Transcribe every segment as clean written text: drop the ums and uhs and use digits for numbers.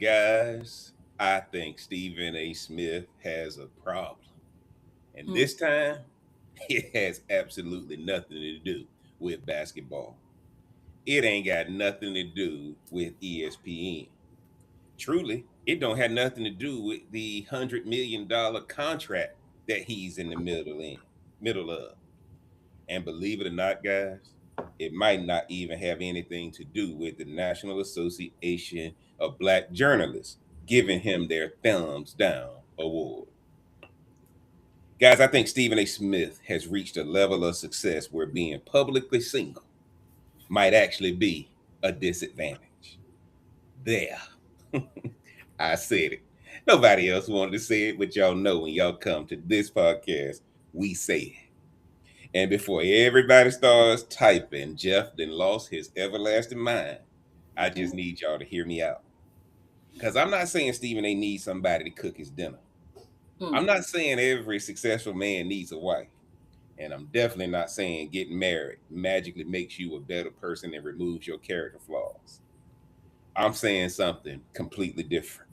Guys, I think Stephen A. Smith has a problem. And this time, it has absolutely nothing to do with basketball. It ain't got nothing to do with ESPN. Truly, it don't have nothing to do with the $100 million contract that he's in the middle of. And believe it or not, guys, it might not even have anything to do with the National Association of Black Journalists giving him their thumbs down award. Guys, I think Stephen A. Smith has reached a level of success where being publicly single might actually be a disadvantage. There. I said it. Nobody else wanted to say it, but y'all know when y'all come to this podcast, we say it. And before everybody starts typing, Jeff then lost his everlasting mind. I just need y'all to hear me out. Because I'm not saying Stephen A needs somebody to cook his dinner. I'm not saying every successful man needs a wife. And I'm definitely not saying getting married magically makes you a better person and removes your character flaws. I'm saying something completely different.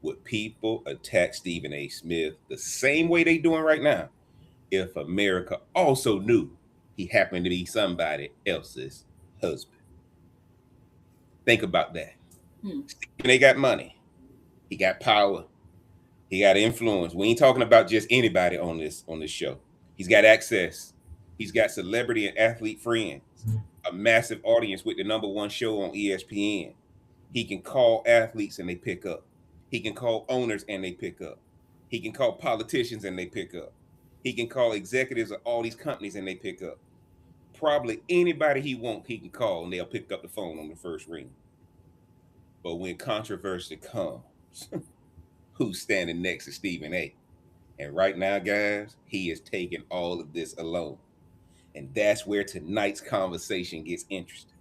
Would people attack Stephen A. Smith the same way they doing right now if America also knew he happened to be somebody else's husband? Think about that. Stephen A. got money. He got power. He got influence. We ain't talking about just anybody on this show. He's got access. He's got celebrity and athlete friends, a massive audience with the number one show on ESPN. He can call athletes and they pick up. He can call owners and they pick up. He can call politicians and they pick up. He can call executives of all these companies and they pick up. Probably anybody he wants, he can call and they'll pick up the phone on the first ring. But when controversy comes, who's standing next to Stephen A? And right now, guys, he is taking all of this alone. And that's where tonight's conversation gets interesting.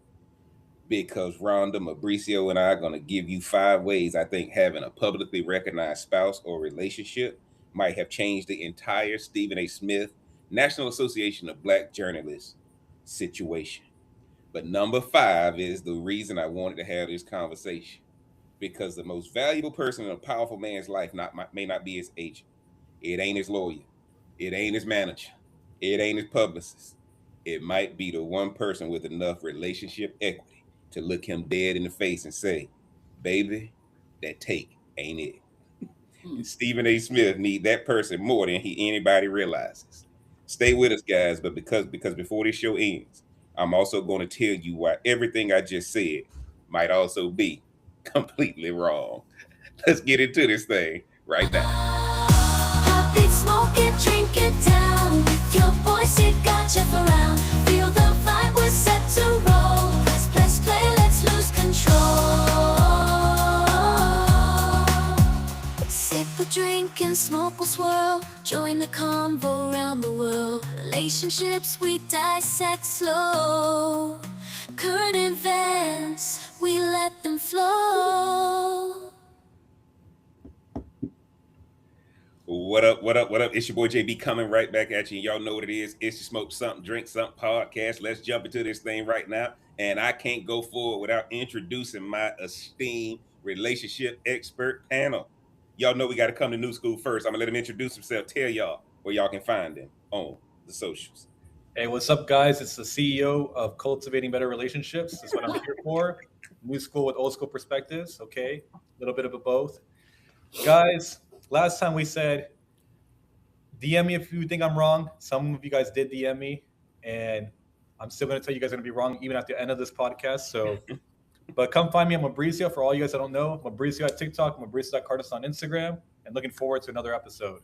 Because Rhonda, Mabricio, and I are going to give you 5 ways I think having a publicly recognized spouse or relationship might have changed the entire Stephen A. Smith National Association of Black Journalists situation. But number 5 is the reason I wanted to have this conversation. Because the most valuable person in a powerful man's life may not be his agent. It ain't his lawyer. It ain't his manager. It ain't his publicist. It might be the one person with enough relationship equity to look him dead in the face and say, baby, that take ain't it. And Stephen A. Smith need that person more than anybody realizes. Stay with us, guys, but because before this show ends, I'm also going to tell you why everything I just said might also be completely wrong. Let's get into this thing right now. Hot beat, smoke it, drink it down. With your voice, it got you around. Feel the vibe, we're set to roll. Let's play, let's lose control. Sip a drink and smoke will swirl. Join the convo around the world. Relationships we dissect slow. Current events, we let them flow. What up, what up, what up? It's your boy JB coming right back at you. Y'all know what it is. It's the Smoke Something, Drink Something podcast. Let's jump into this thing right now. And I can't go forward without introducing my esteemed relationship expert panel. Y'all know we got to come to New School first. I'm going to let him introduce himself. Tell y'all where y'all can find him on the socials. Hey, what's up, guys? It's the CEO of Cultivating Better Relationships. That's what I'm here for. New school with old school perspectives, okay? A little bit of a both. Guys, last time we said, DM me if you think I'm wrong. Some of you guys did DM me, and I'm still going to tell you guys are going to be wrong even at the end of this podcast. So, but come find me on Mabricio. For all you guys that don't know, Mabricio at TikTok, Mabricio.Cardis on Instagram, and looking forward to another episode.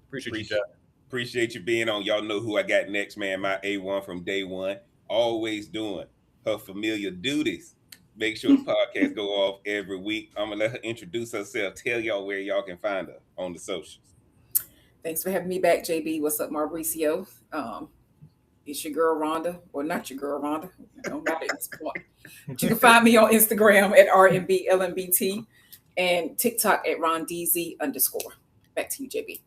Appreciate you, Jeff. Appreciate you being on. Y'all know who I got next, man. My A1 from day one, always doing her familiar duties. Make sure the podcast go off every week. I'm going to let her introduce herself. Tell y'all where y'all can find her on the socials. Thanks for having me back, JB. What's up, Mabricio? It's your girl, Rhonda. Or not your girl, Rhonda. Not at this point. But you can find me on Instagram at RMBLMBT and TikTok at RonDZ_. Back to you, JB.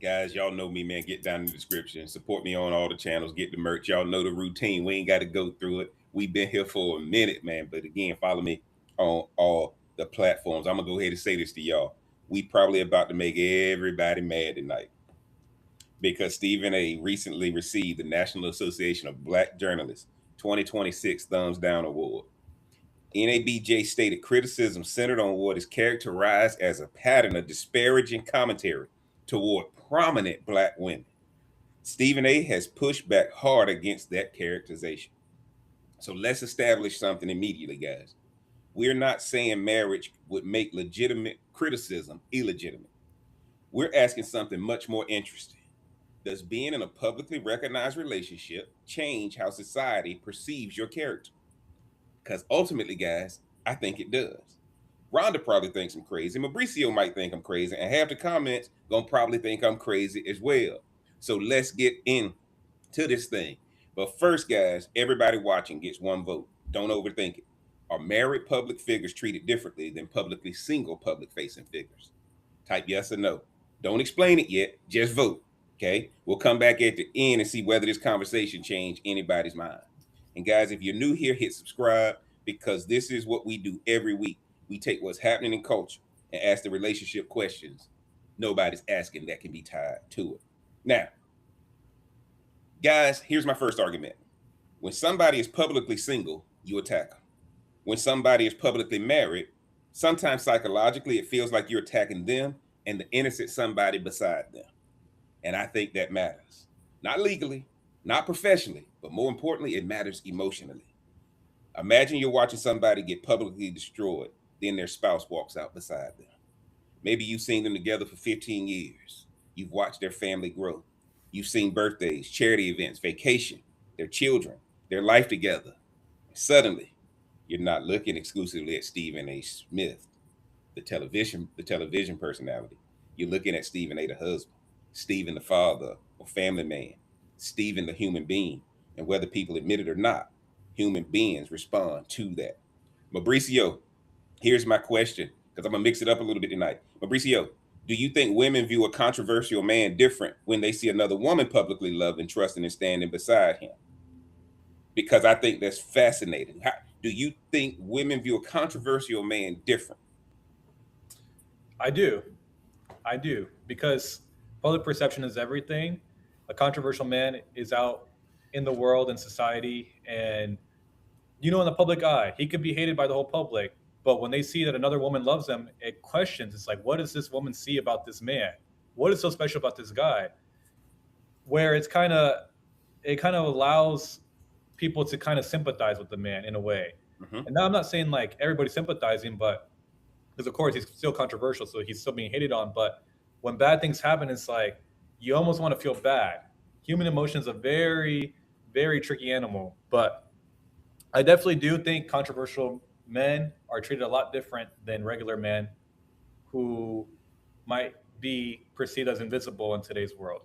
Guys, y'all know me, man. Get down in the description. Support me on all the channels. Get the merch. Y'all know the routine. We ain't got to go through it. We've been here for a minute, man. But again, follow me on all the platforms. I'm gonna go ahead and say this to y'all. We probably about to make everybody mad tonight because Stephen A. recently received the National Association of Black Journalists 2026 Thumbs Down Award. NABJ stated criticism centered on what is characterized as a pattern of disparaging commentary toward prominent Black women. Stephen A. has pushed back hard against that characterization. So let's establish something immediately, guys. We're not saying marriage would make legitimate criticism illegitimate. We're asking something much more interesting. Does being in a publicly recognized relationship change how society perceives your character? Because ultimately, guys, I think it does. Rhonda probably thinks I'm crazy. Mabricio might think I'm crazy. And half the comments gonna probably think I'm crazy as well. So let's get into this thing. But first, guys, everybody watching gets one vote. Don't overthink it. Are married public figures treated differently than publicly single public facing figures? Type yes or no. Don't explain it yet. Just vote. Okay. We'll come back at the end and see whether this conversation changed anybody's mind. And guys, if you're new here, hit subscribe because this is what we do every week. We take what's happening in culture and ask the relationship questions nobody's asking that can be tied to it. Now, guys, here's my first argument. When somebody is publicly single, you attack them. When somebody is publicly married, sometimes psychologically it feels like you're attacking them and the innocent somebody beside them. And I think that matters. Not legally, not professionally, but more importantly, it matters emotionally. Imagine you're watching somebody get publicly destroyed, then their spouse walks out beside them. Maybe you've seen them together for 15 years. You've watched their family grow. You've seen birthdays, charity events, vacation, their children, their life together. Suddenly, you're not looking exclusively at Stephen A. Smith, the television personality. You're looking at Stephen A. the husband, Stephen the father or family man, Stephen the human being. And whether people admit it or not, human beings respond to that. Mabricio, here's my question, because I'm gonna mix it up a little bit tonight. Mabricio, do you think women view a controversial man different when they see another woman publicly loving, trusting, and standing beside him? Because I think that's fascinating. Do you think women view a controversial man different? I do. I do. Because public perception is everything. A controversial man is out in the world and society, and in the public eye, he could be hated by the whole public. But when they see that another woman loves them, it questions. It's like, what does this woman see about this man? What is so special about this guy? Where it kind of allows people to kind of sympathize with the man in a way. Mm-hmm. And now I'm not saying like everybody's sympathizing, but because of course he's still controversial, so he's still being hated on. But when bad things happen, it's like you almost want to feel bad. Human emotion is a very, very tricky animal, but I definitely do think controversial men are treated a lot different than regular men who might be perceived as invisible in today's world.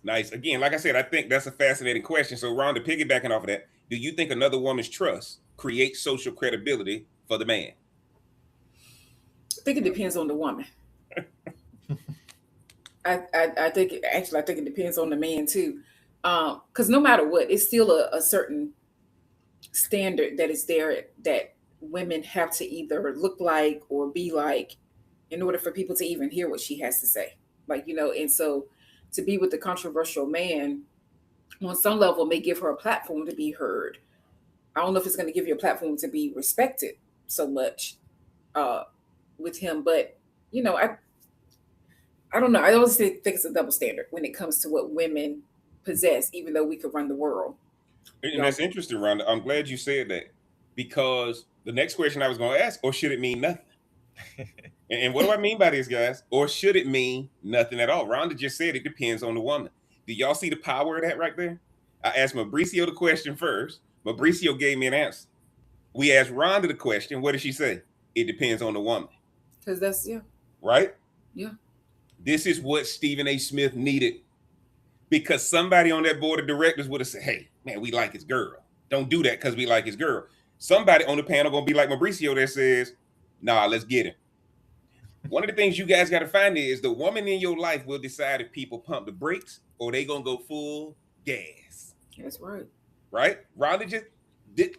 Nice. Again, like I said, I think that's a fascinating question. So, Rhonda, piggybacking off of that, do you think another woman's trust creates social credibility for the man? I think it depends on the woman. I think I think it depends on the man too, because no matter what, it's still a certain standard that is there that women have to either look like or be like in order for people to even hear what she has to say. And so to be with the controversial man on some level may give her a platform to be heard. I don't know if it's going to give you a platform to be respected so much uh, with him, but I don't know. I always think it's a double standard when it comes to what women possess, even though we could run the world. And that's interesting, Rhonda. I'm glad you said that because the next question I was going to ask, or should it mean nothing? And what do I mean by this, guys? Or should it mean nothing at all? Rhonda just said it depends on the woman. Do y'all see the power of that right there? I asked Mabricio the question first. Mabricio gave me an answer. We asked Rhonda the question. What did she say? It depends on the woman. Because that's, yeah. Right? Yeah. This is what Stephen A. Smith needed. Because somebody on that board of directors would have said, hey, man, we like his girl. Don't do that because we like his girl. Somebody on the panel going to be like Mabricio that says, nah, let's get him. One of the things you guys got to find is the woman in your life will decide if people pump the brakes or they going to go full gas. That's right. Right? Rhonda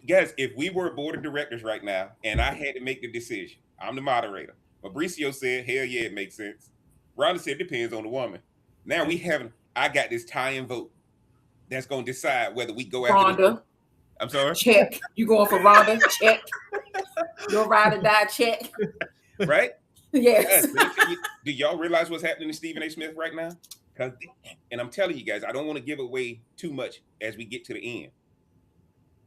guys, if we were a board of directors right now and I had to make the decision, I'm the moderator. Mabricio said, hell yeah, it makes sense. Rhonda said, it depends on the woman. Now I got this tie-in vote that's going to decide whether we go after this. Rhonda, I'm sorry? check. You going for Rhonda? Check. Your ride or die, check. Right? Yes. Do y'all realize what's happening to Stephen A. Smith right now? And I'm telling you guys, I don't want to give away too much as we get to the end.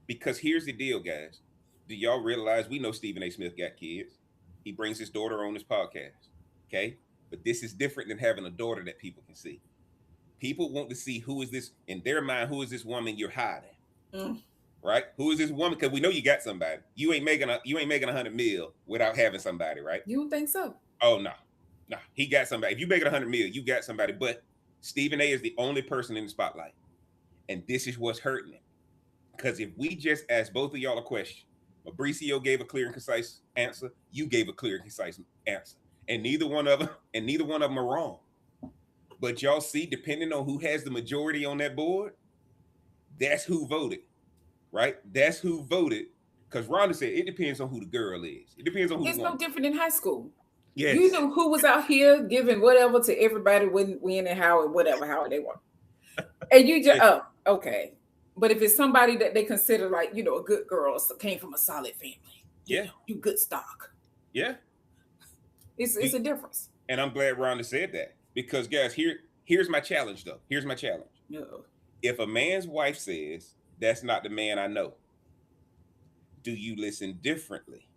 Because here's the deal, guys. Do y'all realize we know Stephen A. Smith got kids? He brings his daughter on his podcast. Okay? But this is different than having a daughter that people can see. People want to see who is this, in their mind, who is this woman you're hiding? Right? Who is this woman? Because we know you got somebody. You ain't making 100 mil without having somebody, right? You don't think so? Oh no. He got somebody. If you make it 100 mil, you got somebody. But Stephen A is the only person in the spotlight. And this is what's hurting him. Because if we just ask both of y'all a question, Mabricio gave a clear and concise answer, you gave a clear and concise answer. And neither one of them are wrong. But y'all see, depending on who has the majority on that board, that's who voted. Right? That's who voted. Because Rhonda said it depends on who the girl is. It depends on who. It's no different in high school. Yes. You knew who was out here giving whatever to everybody when and how and whatever, how they want. And you just, okay. But if it's somebody that they consider like, a good girl, came from a solid family. Yeah. You good stock. Yeah. It's a difference. And I'm glad Rhonda said that. Because guys, here's my challenge though. Here's my challenge. No. If a man's wife says, that's not the man I know, do you listen differently?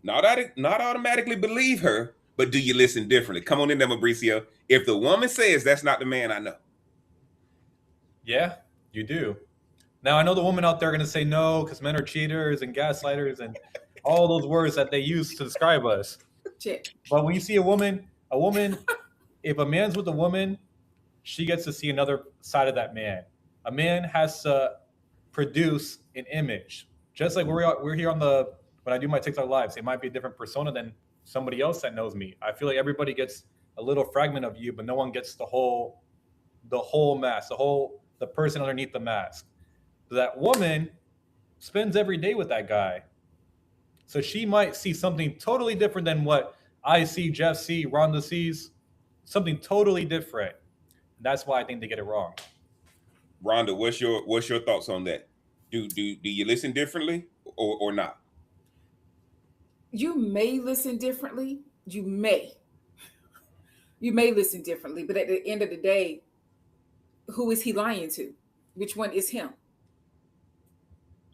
Not automatically believe her, but do you listen differently? Come on in there, Mabricio. If the woman says that's not the man I know. Yeah, you do. Now I know the women out there are gonna say no, because men are cheaters and gaslighters and all those words that they use to describe us. Check. But when you see a woman, if a man's with a woman, she gets to see another side of that man. A man has to produce an image. Just like we're here on when I do my TikTok lives, it might be a different persona than somebody else that knows me. I feel like everybody gets a little fragment of you, but no one gets the whole mask, the person underneath the mask. That woman spends every day with that guy. So she might see something totally different than what I see, Jeff see, Rhonda sees. Something totally different. And that's why I think they get it wrong. Rhonda, what's your thoughts on that? Do you listen differently or not? You may listen differently. You may listen differently, but at the end of the day, who is he lying to? Which one is him?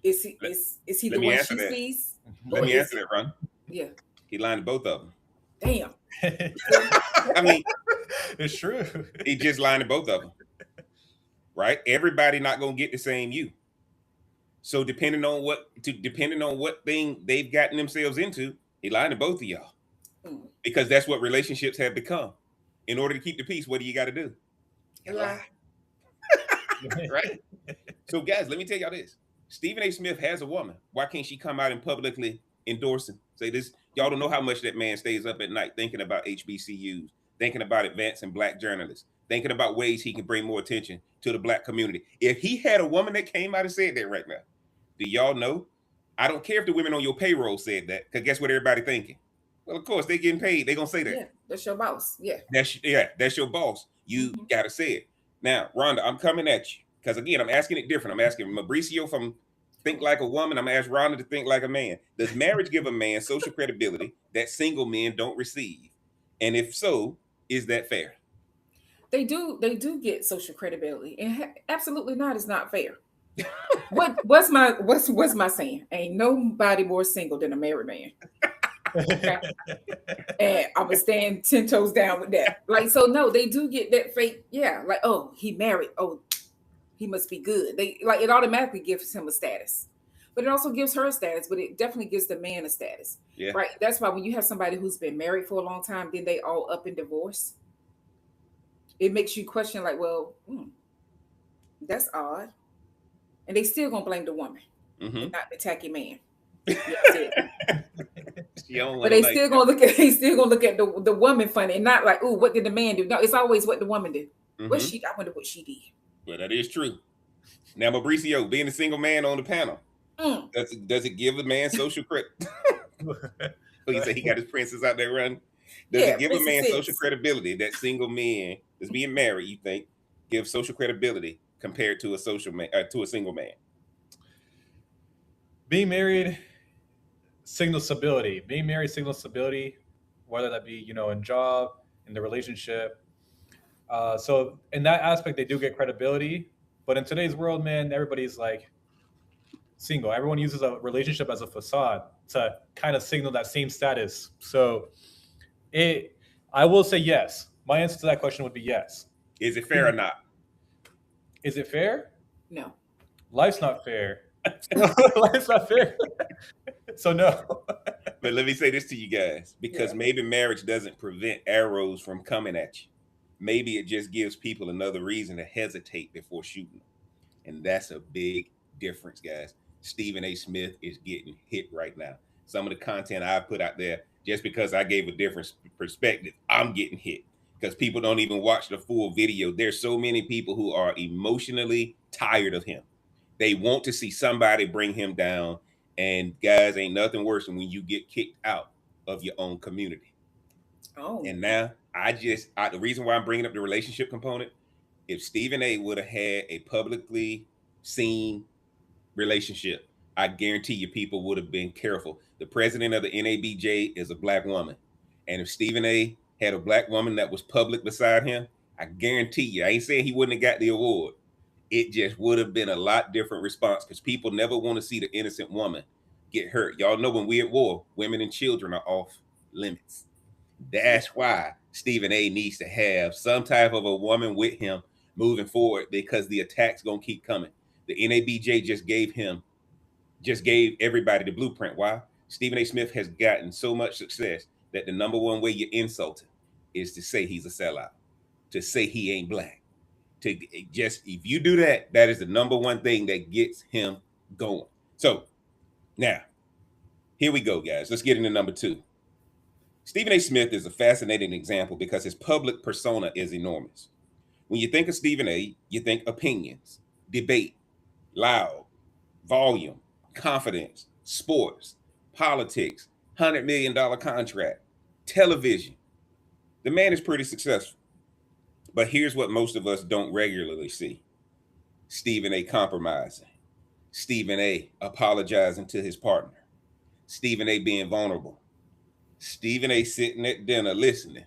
Is he the one she sees? Let me answer that, Ron. Yeah. He lying to both of them. Damn. I mean, it's true. He just lying to both of them. Right? Everybody not gonna get the same you. So depending on what thing they've gotten themselves into, he lying to both of y'all. Because that's what relationships have become. In order to keep the peace, what do you got to do? You lie. Right? So guys, let me tell y'all this. Stephen A. Smith has a woman. Why can't she come out and publicly endorse him? Say this, y'all don't know how much that man stays up at night thinking about HBCUs, thinking about advancing Black journalists, thinking about ways he can bring more attention to the Black community. If he had a woman that came out and said that right now, do y'all know? I don't care if the women on your payroll said that, because guess what everybody thinking? Well, of course, they getting paid. They gonna say that. Yeah, that's your boss. Yeah. That's your boss. You gotta say it. Now, Rhonda, I'm coming at you. Because again, I'm asking it different. I'm asking Mabricio from think like a woman. I'm asking Rhonda to think like a man. Does marriage give a man social credibility that single men don't receive? And if so, is that fair? They do get social credibility. And absolutely not, it's not fair. What's my saying? Ain't nobody more single than a married man. Okay? And I'm gonna stand 10 toes down with that. Like, so no, they do get that fake, yeah, like, oh, he married, oh, he must be good. They like it automatically gives him a status, but it also gives her a status, but it definitely gives the man a status. Yeah. Right. That's why when you have somebody who's been married for a long time, then they all up in divorce. It makes you question, like, well, that's odd. And they still gonna blame the woman, and not the tacky man. But they still gonna look at the woman funny and not like, oh, what did the man do? No, it's always what the woman did. I wonder what she did. Well, that is true. Now, Mabricio, being a single man on the panel, does it give a man social credit? Oh, you say he got his princess out there running? Does Yeah, it give a Princess man social Six. credibility that single men that's being married, you think, gives social credibility compared to a social man to a single man? Being married signals stability. Being married signals stability, whether that be in job, in the relationship. So in that aspect, they do get credibility. But in today's world, man, everybody's like single. Everyone uses a relationship as a facade to kind of signal that same status. So it, I will say yes. My answer to that question would be yes. Is it fair or Being, not? is it fair? No. Life's not fair. Life's not fair. So no. But let me say this to you guys, because Yeah. maybe marriage doesn't prevent arrows from coming at you. Maybe it just gives people another reason to hesitate before shooting them. And that's a big difference, guys. Stephen A. Smith is getting hit right now. Some of the content I put out there, just because I gave a different perspective, I'm getting hit because people don't even watch the full video. There's so many people who are emotionally tired of him. They want to see somebody bring him down. And guys, ain't nothing worse than when you get kicked out of your own community. Oh. And now the reason why I'm bringing up the relationship component, if Stephen A would have had a publicly seen relationship, I guarantee you people would have been careful. The president of the NABJ is a black woman. And if Stephen A had a black woman that was public beside him, I guarantee you, I ain't saying he wouldn't have got the award. It just would have been a lot different response because people never want to see the innocent woman get hurt. Y'all know when we're at war, women and children are off limits. That's why Stephen A needs to have some type of a woman with him moving forward because the attack's gonna keep coming. The NABJ just gave everybody the blueprint. Why? Stephen A. Smith has gotten so much success that the number one way you insult him is to say he's a sellout, to say he ain't black. To just if you do that, that is the number one thing that gets him going. So now, here we go, guys. Let's get into number two. Stephen A. Smith is a fascinating example because his public persona is enormous. When you think of Stephen A., you think opinions, debate, loud, volume, confidence, sports, politics, $100 million contract, television. The man is pretty successful. But here's what most of us don't regularly see: Stephen A. compromising, Stephen A. apologizing to his partner, Stephen A. being vulnerable, Stephen A. sitting at dinner listening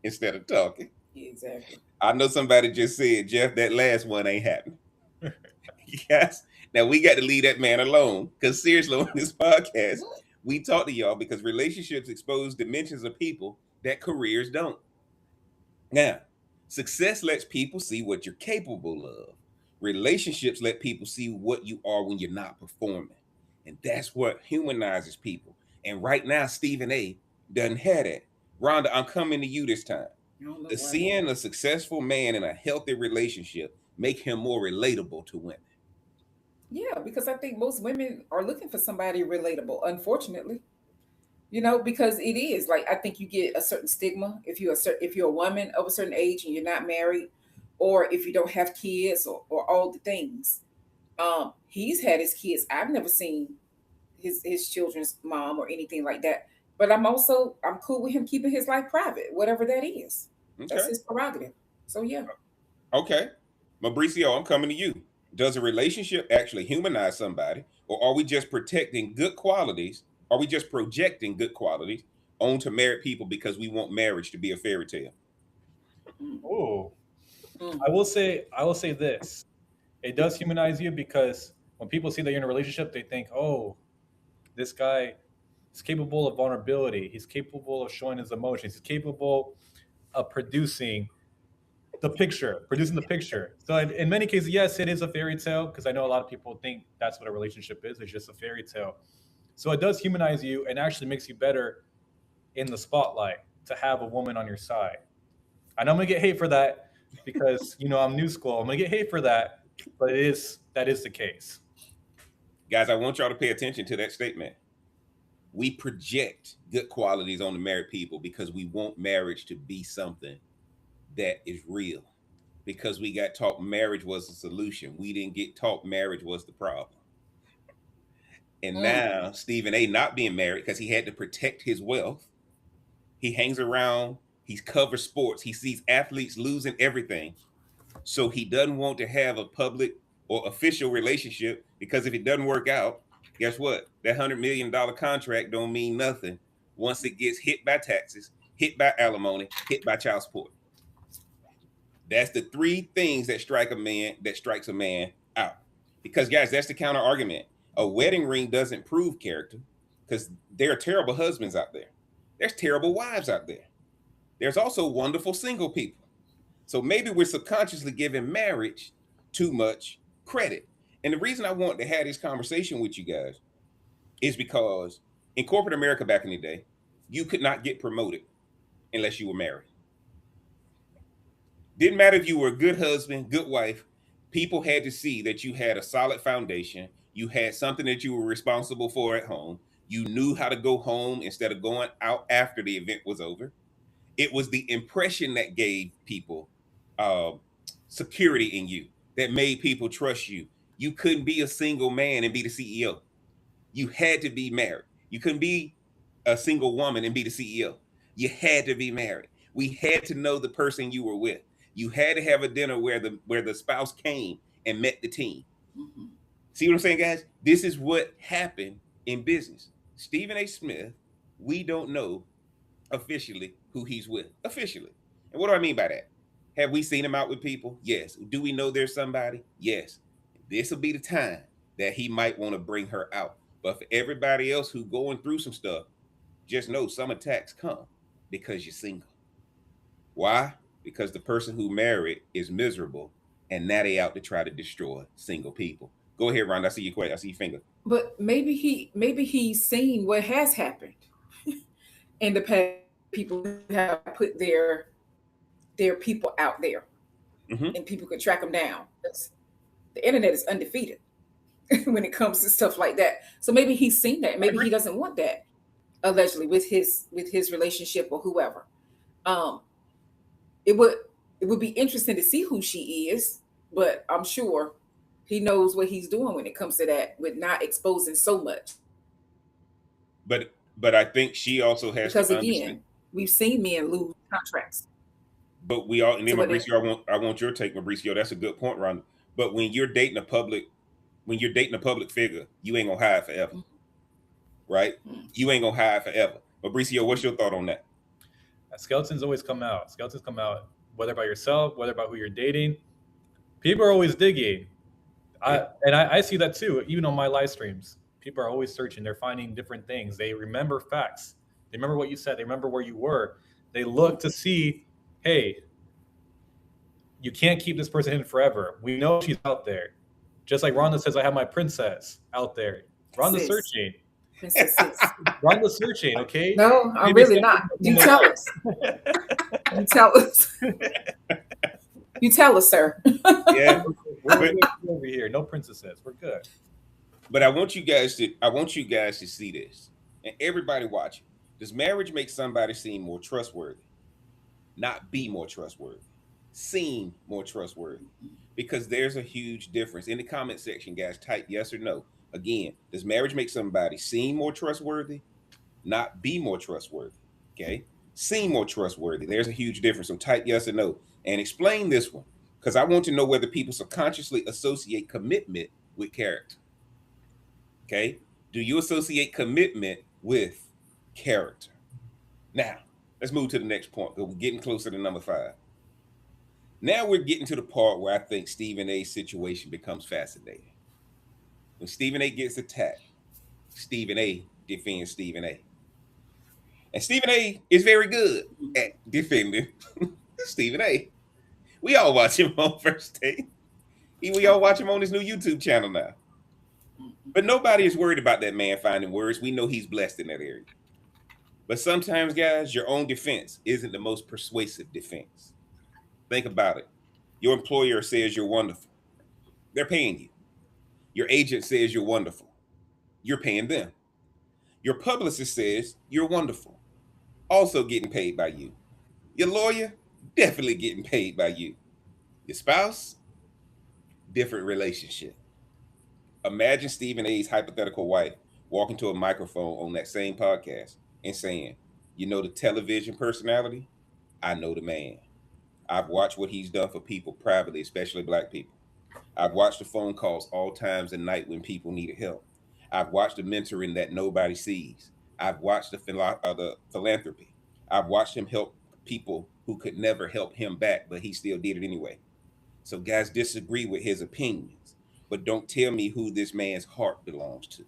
instead of talking. Exactly. I know somebody just said, Jeff, that last one ain't happening. Yes. Now we got to leave that man alone because seriously, on this podcast, we talk to y'all because relationships expose dimensions of people that careers don't. Now, success lets people see what you're capable of. Relationships let people see what you are when you're not performing. And that's what humanizes people. And right now, Stephen A doesn't have that. Rhonda, I'm coming to you this time. I don't know The why. seeing a successful man in a healthy relationship make him more relatable to women. Yeah, because I think most women are looking for somebody relatable, unfortunately. Because it is like I think you get a certain stigma if you're a woman of a certain age and you're not married, or if you don't have kids or all the things. He's had his kids. I've never seen his children's mom or anything like that. But I'm cool with him keeping his life private, whatever that is. That's Okay. his prerogative. So yeah. Okay. Mabricio, I'm coming to you. Does a relationship actually humanize somebody, or are we just protecting good qualities? Are we just projecting good qualities onto married people because we want marriage to be a fairy tale? Mm, Oh, mm, I will say this. It does humanize you because when people see that you're in a relationship, they think, oh, this guy is capable of vulnerability. He's capable of showing his emotions. He's capable of producing the picture. So in many cases, yes, it is a fairy tale because I know a lot of people think that's what a relationship is. It's just a fairy tale. So it does humanize you and actually makes you better in the spotlight to have a woman on your side. I know I'm gonna get hate for that because I'm new school. I'm gonna get hate for that, but that is the case. Guys, I want y'all to pay attention to that statement. We project good qualities on the married people because we want marriage to be something that is real. Because we got taught marriage was the solution. We didn't get taught marriage was the problem. And Mm. now Stephen A not being married because he had to protect his wealth. He hangs around, he covers sports, he sees athletes losing everything. So he doesn't want to have a public or official relationship because if it doesn't work out, guess what? That $100 million contract don't mean nothing once it gets hit by taxes, hit by alimony, hit by child support. That's the three things that strikes a man out. Because guys, that's the counter argument. A wedding ring doesn't prove character because there are terrible husbands out there. There's terrible wives out there. There's also wonderful single people. So maybe we're subconsciously giving marriage too much credit. And the reason I want to have this conversation with you guys is because in corporate America back in the day, you could not get promoted unless you were married. Didn't matter if you were a good husband, good wife, people had to see that you had a solid foundation. You had something that you were responsible for at home. You knew how to go home instead of going out after the event was over. It was the impression that gave people uh, security in you, that made people trust you. You couldn't be a single man and be the CEO. You had to be married. You couldn't be a single woman and be the CEO. You had to be married. We had to know the person you were with. You had to have a dinner where the spouse came and met the team. Mm-hmm. See what I'm saying, guys? This is what happened in business. Stephen A. Smith, we don't know officially who he's with. Officially. And what do I mean by that? Have we seen him out with people? Yes. Do we know there's somebody? Yes. This will be the time that he might want to bring her out. But for everybody else who going through some stuff, just know some attacks come because you're single. Why? Because the person who married is miserable and now they out to try to destroy single people. Go ahead, Rhonda. I see your question. I see your finger. But maybe he's seen what has happened in the past. People have put their people out there, Mm-hmm. and people could track them down. The internet is undefeated when it comes to stuff like that. So maybe he's seen that. I Maybe agree. he doesn't want that allegedly with his relationship or whoever. Um, it would it would be interesting to see who she is, but I'm sure he knows what he's doing when it comes to that with not exposing so much. But I think she also has Because to understand. again, we've seen men lose contracts. But we all, and then So what Mabricio, I want your take, Mabricio. That's a good point, Rhonda. But when you're dating a public figure, you ain't gonna hide forever, right? You ain't gonna hide forever. Mabricio, what's your thought on that? Skeletons always come out. Skeletons come out, whether about yourself, whether about who you're dating. People are always digging. Yeah. I see that too, even on my live streams. People are always searching. They're finding different things. They remember facts. They remember what you said. They remember where you were. They look to see, hey, you can't keep this person hidden forever. We know she's out there. Just like Rhonda says, I have my princess out there. Rhonda's sis, searching. Princess Sis. Rhonda's searching, okay? No, I'm Maybe really not. You tell us. You tell us. You tell us, sir. Yeah. We're But good over here. No princesses. We're good. but I want you guys to see this. And everybody watching. Does marriage make somebody seem more trustworthy? Not be more trustworthy. Seem more trustworthy. Because there's a huge difference. In the comment section, guys, type yes or no. Again, does marriage make somebody seem more trustworthy? Not be more trustworthy. Okay? Seem more trustworthy. There's a huge difference. So type yes or no. And explain this one. Because I want to know whether people subconsciously associate commitment with character. Okay? Do you associate commitment with character? Now, let's move to the next point because we're getting closer to number 5. Now we're getting to the part where I think Stephen A's situation becomes fascinating. When Stephen A gets attacked, Stephen A defends Stephen A. And Stephen A is very good at defending Stephen A. We all watch him on First Take. We all watch him on his new YouTube channel now. But nobody is worried about that man finding words. We know he's blessed in that area. But sometimes, guys, your own defense isn't the most persuasive defense. Think about it. Your employer says you're wonderful. They're paying you. Your agent says you're wonderful. You're paying them. Your publicist says you're wonderful. Also getting paid by you. Your lawyer, definitely getting paid by you. Your spouse, different relationship. Imagine Stephen A's hypothetical wife walking to a microphone on that same podcast and saying, you know, the television personality, I know the man. I've watched what he's done for people privately, especially black people. I've watched the phone calls all times and night when people needed help. I've watched the mentoring that nobody sees. I've watched the philanthropy. I've watched him help people who could never help him back, but he still did it anyway. So, guys, disagree with his opinions, but don't tell me who this man's heart belongs to.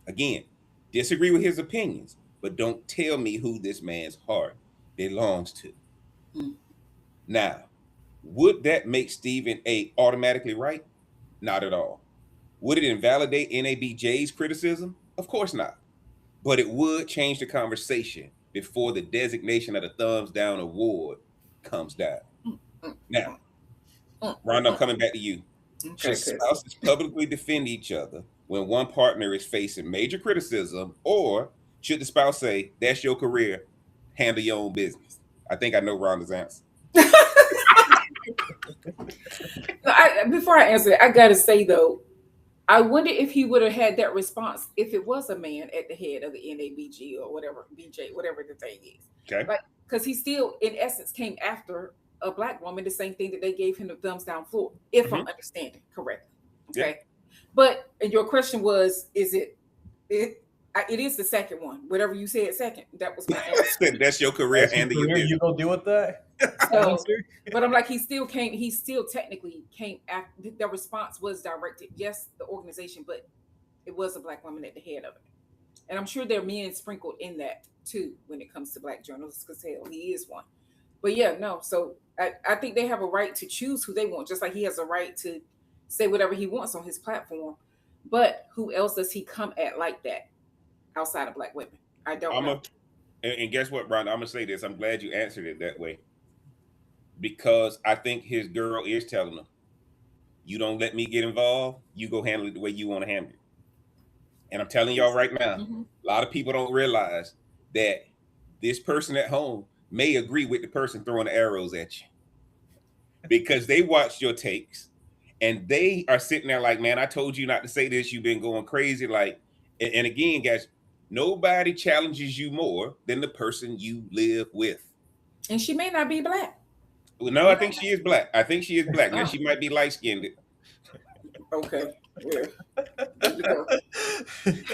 Again, disagree with his opinions, but don't tell me who this man's heart belongs to. Mm. Now, would that make Stephen A automatically right? Not at all. Would it invalidate NABJ's criticism? Of course not. But it would change the conversation before the designation of the thumbs down award comes down. Now, Rhonda, I'm coming back to you. Okay, Should spouses publicly defend each other when one partner is facing major criticism, or should the spouse say, that's your career, handle your own business? I think I know Rhonda's answer. Before I answer that, I gotta say though, I wonder if he would have had that response if it was a man at the head of the NABG or whatever BJ, whatever the thing is. Okay. Like, because he still, in essence, came after a black woman, the same thing that they gave him the thumbs down for, if I'm understanding correctly. Okay. Yeah. But your question was, is it it is the second one. Whatever you said second, that was my answer. That's your career, handle your business. You go deal with that. So, but I'm like, he still technically came after. The response was directed, yes, the organization, but it was a black woman at the head of it. And I'm sure there are men sprinkled in that too when it comes to black journalists, because hell, he is one. But yeah, no. So I think they have a right to choose who they want, just like he has a right to say whatever he wants on his platform. But who else does he come at like that outside of black women? I don't know. And guess what, Rhonda? I'm gonna say this. I'm glad you answered it that way, because I think his girl is telling him, you don't let me get involved, you go handle it the way you want to handle it. And I'm telling y'all right now, a lot of people don't realize that this person at home may agree with the person throwing the arrows at you, because they watched your takes and they are sitting there like, man, I told you not to say this. You've been going crazy. Like, and again, guys, nobody challenges you more than the person you live with. And she may not be black. Well, no, I think she is black. I think she is black. Now, she might be light-skinned. Okay. Yeah.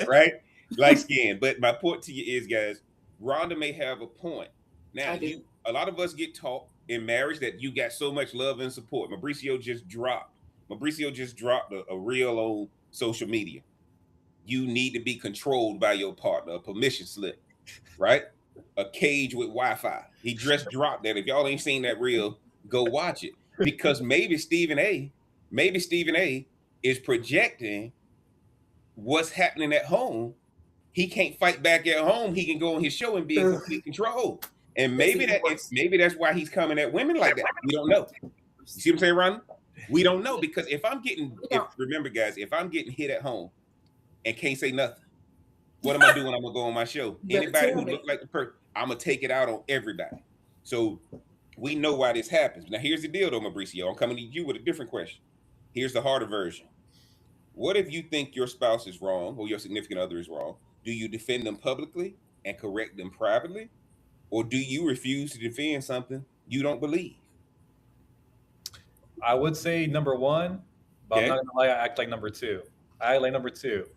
Right? Light-skinned. But my point to you is, guys, Rhonda may have a point. Now, a lot of us get taught in marriage that you got so much love and support. Mabricio just dropped a reel on social media. You need to be controlled by your partner, a permission slip, right? A cage with Wi-Fi. He just dropped that. If y'all ain't seen that reel, go watch it. Because maybe Stephen A is projecting what's happening at home. He can't fight back at home. He can go on his show and be in complete control. And maybe that's why he's coming at women like that. We don't know. You see what I'm saying, Ron? We don't know, because remember, guys, if I'm getting hit at home and can't say nothing, what am I doing? I'm gonna go on my show. Anybody who looks like the person, I'm gonna take it out on everybody. So we know why this happens. Now here's the deal, though, Mabricio. I'm coming to you with a different question. Here's the harder version. What if you think your spouse is wrong or your significant other is wrong? Do you defend them publicly and correct them privately? Or do you refuse to defend something you don't believe? I would say number one, but I'm not gonna lie, I act like number two. I like number two.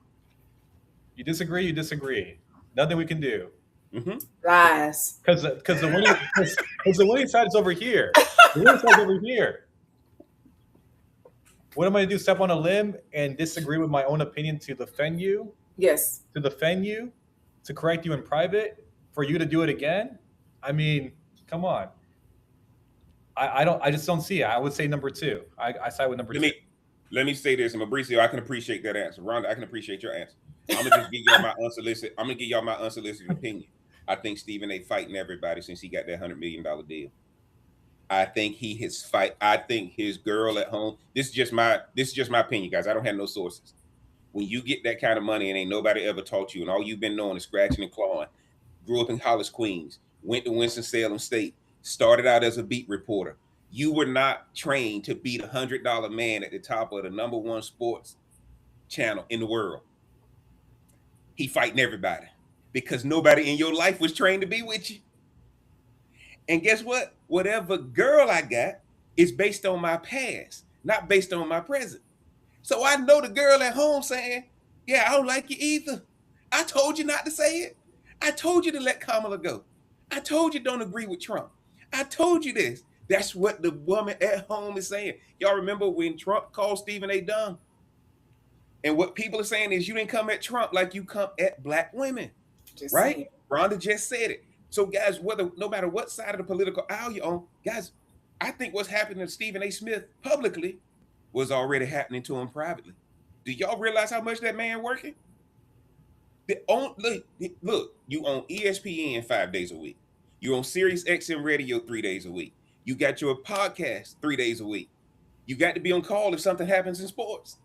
You disagree, you disagree. Nothing we can do. Lies. Because the winning side is over here. The winning side is over here. What am I gonna do? Step on a limb and disagree with my own opinion to defend you? Yes. To defend you, to correct you in private, for you to do it again? I mean, come on. I just don't see it. I would say number two. I side with number two. Let me say this, and Mabricio, I can appreciate that answer. Rhonda, I can appreciate your answer. I'm gonna just give y'all my unsolicited opinion. I think Stephen A fighting everybody since he got that $100 million deal. I think I think his girl at home. This is just my opinion, guys. I don't have no sources. When you get that kind of money and ain't nobody ever taught you, and all you've been knowing is scratching and clawing, grew up in Hollis, Queens, went to Winston-Salem State, started out as a beat reporter. You were not trained to be the $100 man at the top of the #1 sports channel in the world. He fighting everybody because nobody in your life was trained to be with you. And guess what? Whatever girl I got is based on my past, not based on my present. So I know the girl at home saying, yeah, I don't like you either. I told you not to say it. I told you to let Kamala go. I told you don't agree with Trump. I told you this. That's what the woman at home is saying. Y'all remember when Trump called Stephen A. dumb? And what people are saying is you didn't come at Trump like you come at black women, Just right? saying. Rhonda just said it. So guys, no matter what side of the political aisle you're on, guys, I think what's happening to Stephen A. Smith publicly was already happening to him privately. Do y'all realize how much that man working? Look, you on ESPN 5 days a week. You on Sirius XM radio 3 days a week. You got your podcast 3 days a week. You got to be on call if something happens in sports.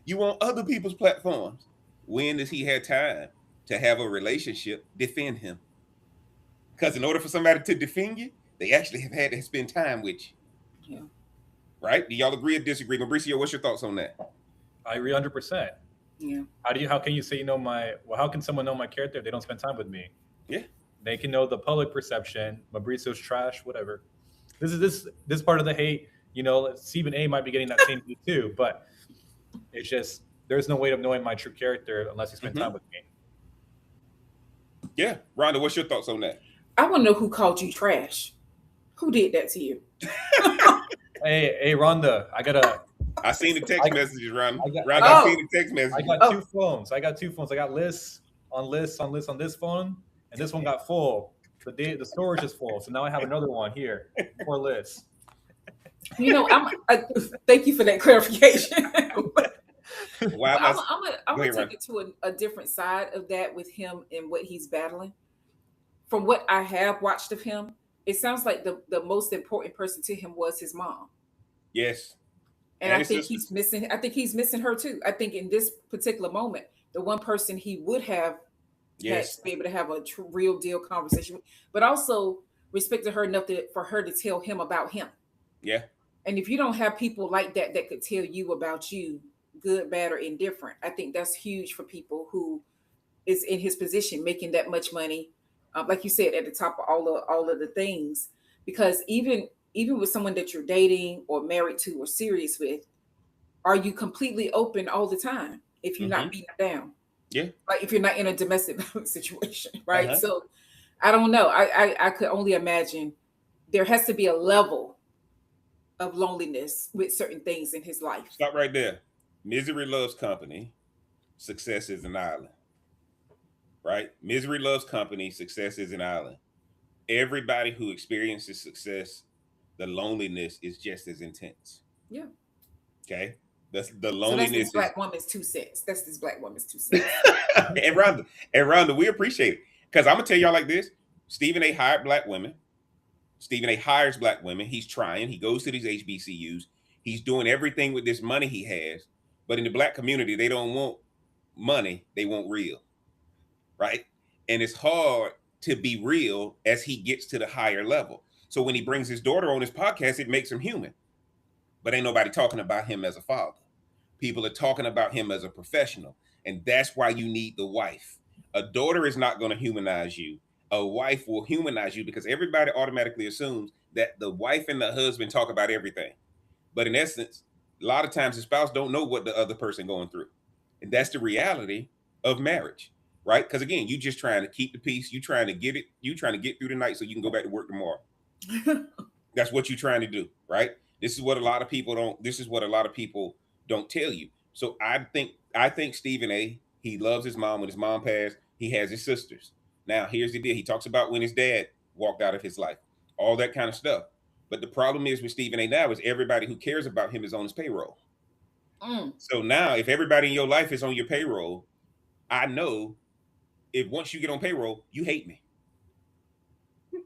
You on other people's platforms. When does he have time to have a relationship defend him? Because in order for somebody to defend you, they actually have had to spend time with you. Yeah. Right? Do y'all agree or disagree? Mabricio, what's your thoughts on that? I agree 100%. Yeah. How can you say you know how can someone know my character if they don't spend time with me? Yeah. They can know the public perception, Mabricio's trash, whatever. This is this part of the hate, Stephen A might be getting that same hate too, but it's just there's no way of knowing my true character unless you spend time with me. Yeah. Rhonda, what's your thoughts on that? I want to know who called you trash. Who did that to you? Hey, Rhonda, I seen the text messages, Rhonda. I seen the text messages. I got two phones. I got lists on this phone, and this one got full. The storage is full, so now I have another one here for lists. Thank you for that clarification. Why am I'm gonna take it to a different side of that with him and what he's battling. From what I have watched of him, it sounds like the most important person to him was his mom. Yes. And I think he's missing her too. I think in this particular moment, the one person he would have had to be able to have a real deal conversation with, but also respected her enough for her to tell him about him. Yeah. And if you don't have people like that could tell you about you, good, bad, or indifferent, I think that's huge for people who is in his position, making that much money. Like you said, at the top of all of the things, because even with someone that you're dating or married to or serious with, are you completely open all the time if you're not beaten down? Yeah. Like if you're not in a domestic violence situation, right? So I don't know. I could only imagine there has to be a level of loneliness with certain things in his life. Stop right there. Misery loves company. Success is an island. Right? Misery loves company. Success is an island. Everybody who experiences success, the loneliness is just as intense. Yeah. Okay. That's the loneliness. So that's this black woman's 2 cents. That's this black woman's 2 cents. and Rhonda, we appreciate it. Because I'm gonna tell y'all like this: Stephen A. hired black women. Stephen A. hires black women. He's trying. He goes to these HBCUs. He's doing everything with this money he has. But in the black community, they don't want money. They want real. Right? And it's hard to be real as he gets to the higher level. So when he brings his daughter on his podcast, it makes him human. But ain't nobody talking about him as a father. People are talking about him as a professional. And that's why you need the wife. A daughter is not going to humanize you. A wife will humanize you because everybody automatically assumes that the wife and the husband talk about everything. But in essence, a lot of times the spouse don't know what the other person going through. And that's the reality of marriage, right? Because again, you just trying to keep the peace. You trying to get it. You trying to get through the night so you can go back to work tomorrow. That's what you're trying to do, right? This is what a lot of people don't tell you. So I think Stephen A., he loves his mom. When his mom passed, he has his sisters. Now, here's the deal. He talks about when his dad walked out of his life, all that kind of stuff. But the problem is with Stephen A. now is everybody who cares about him is on his payroll. So now if everybody in your life is on your payroll, I know if once you get on payroll, you hate me,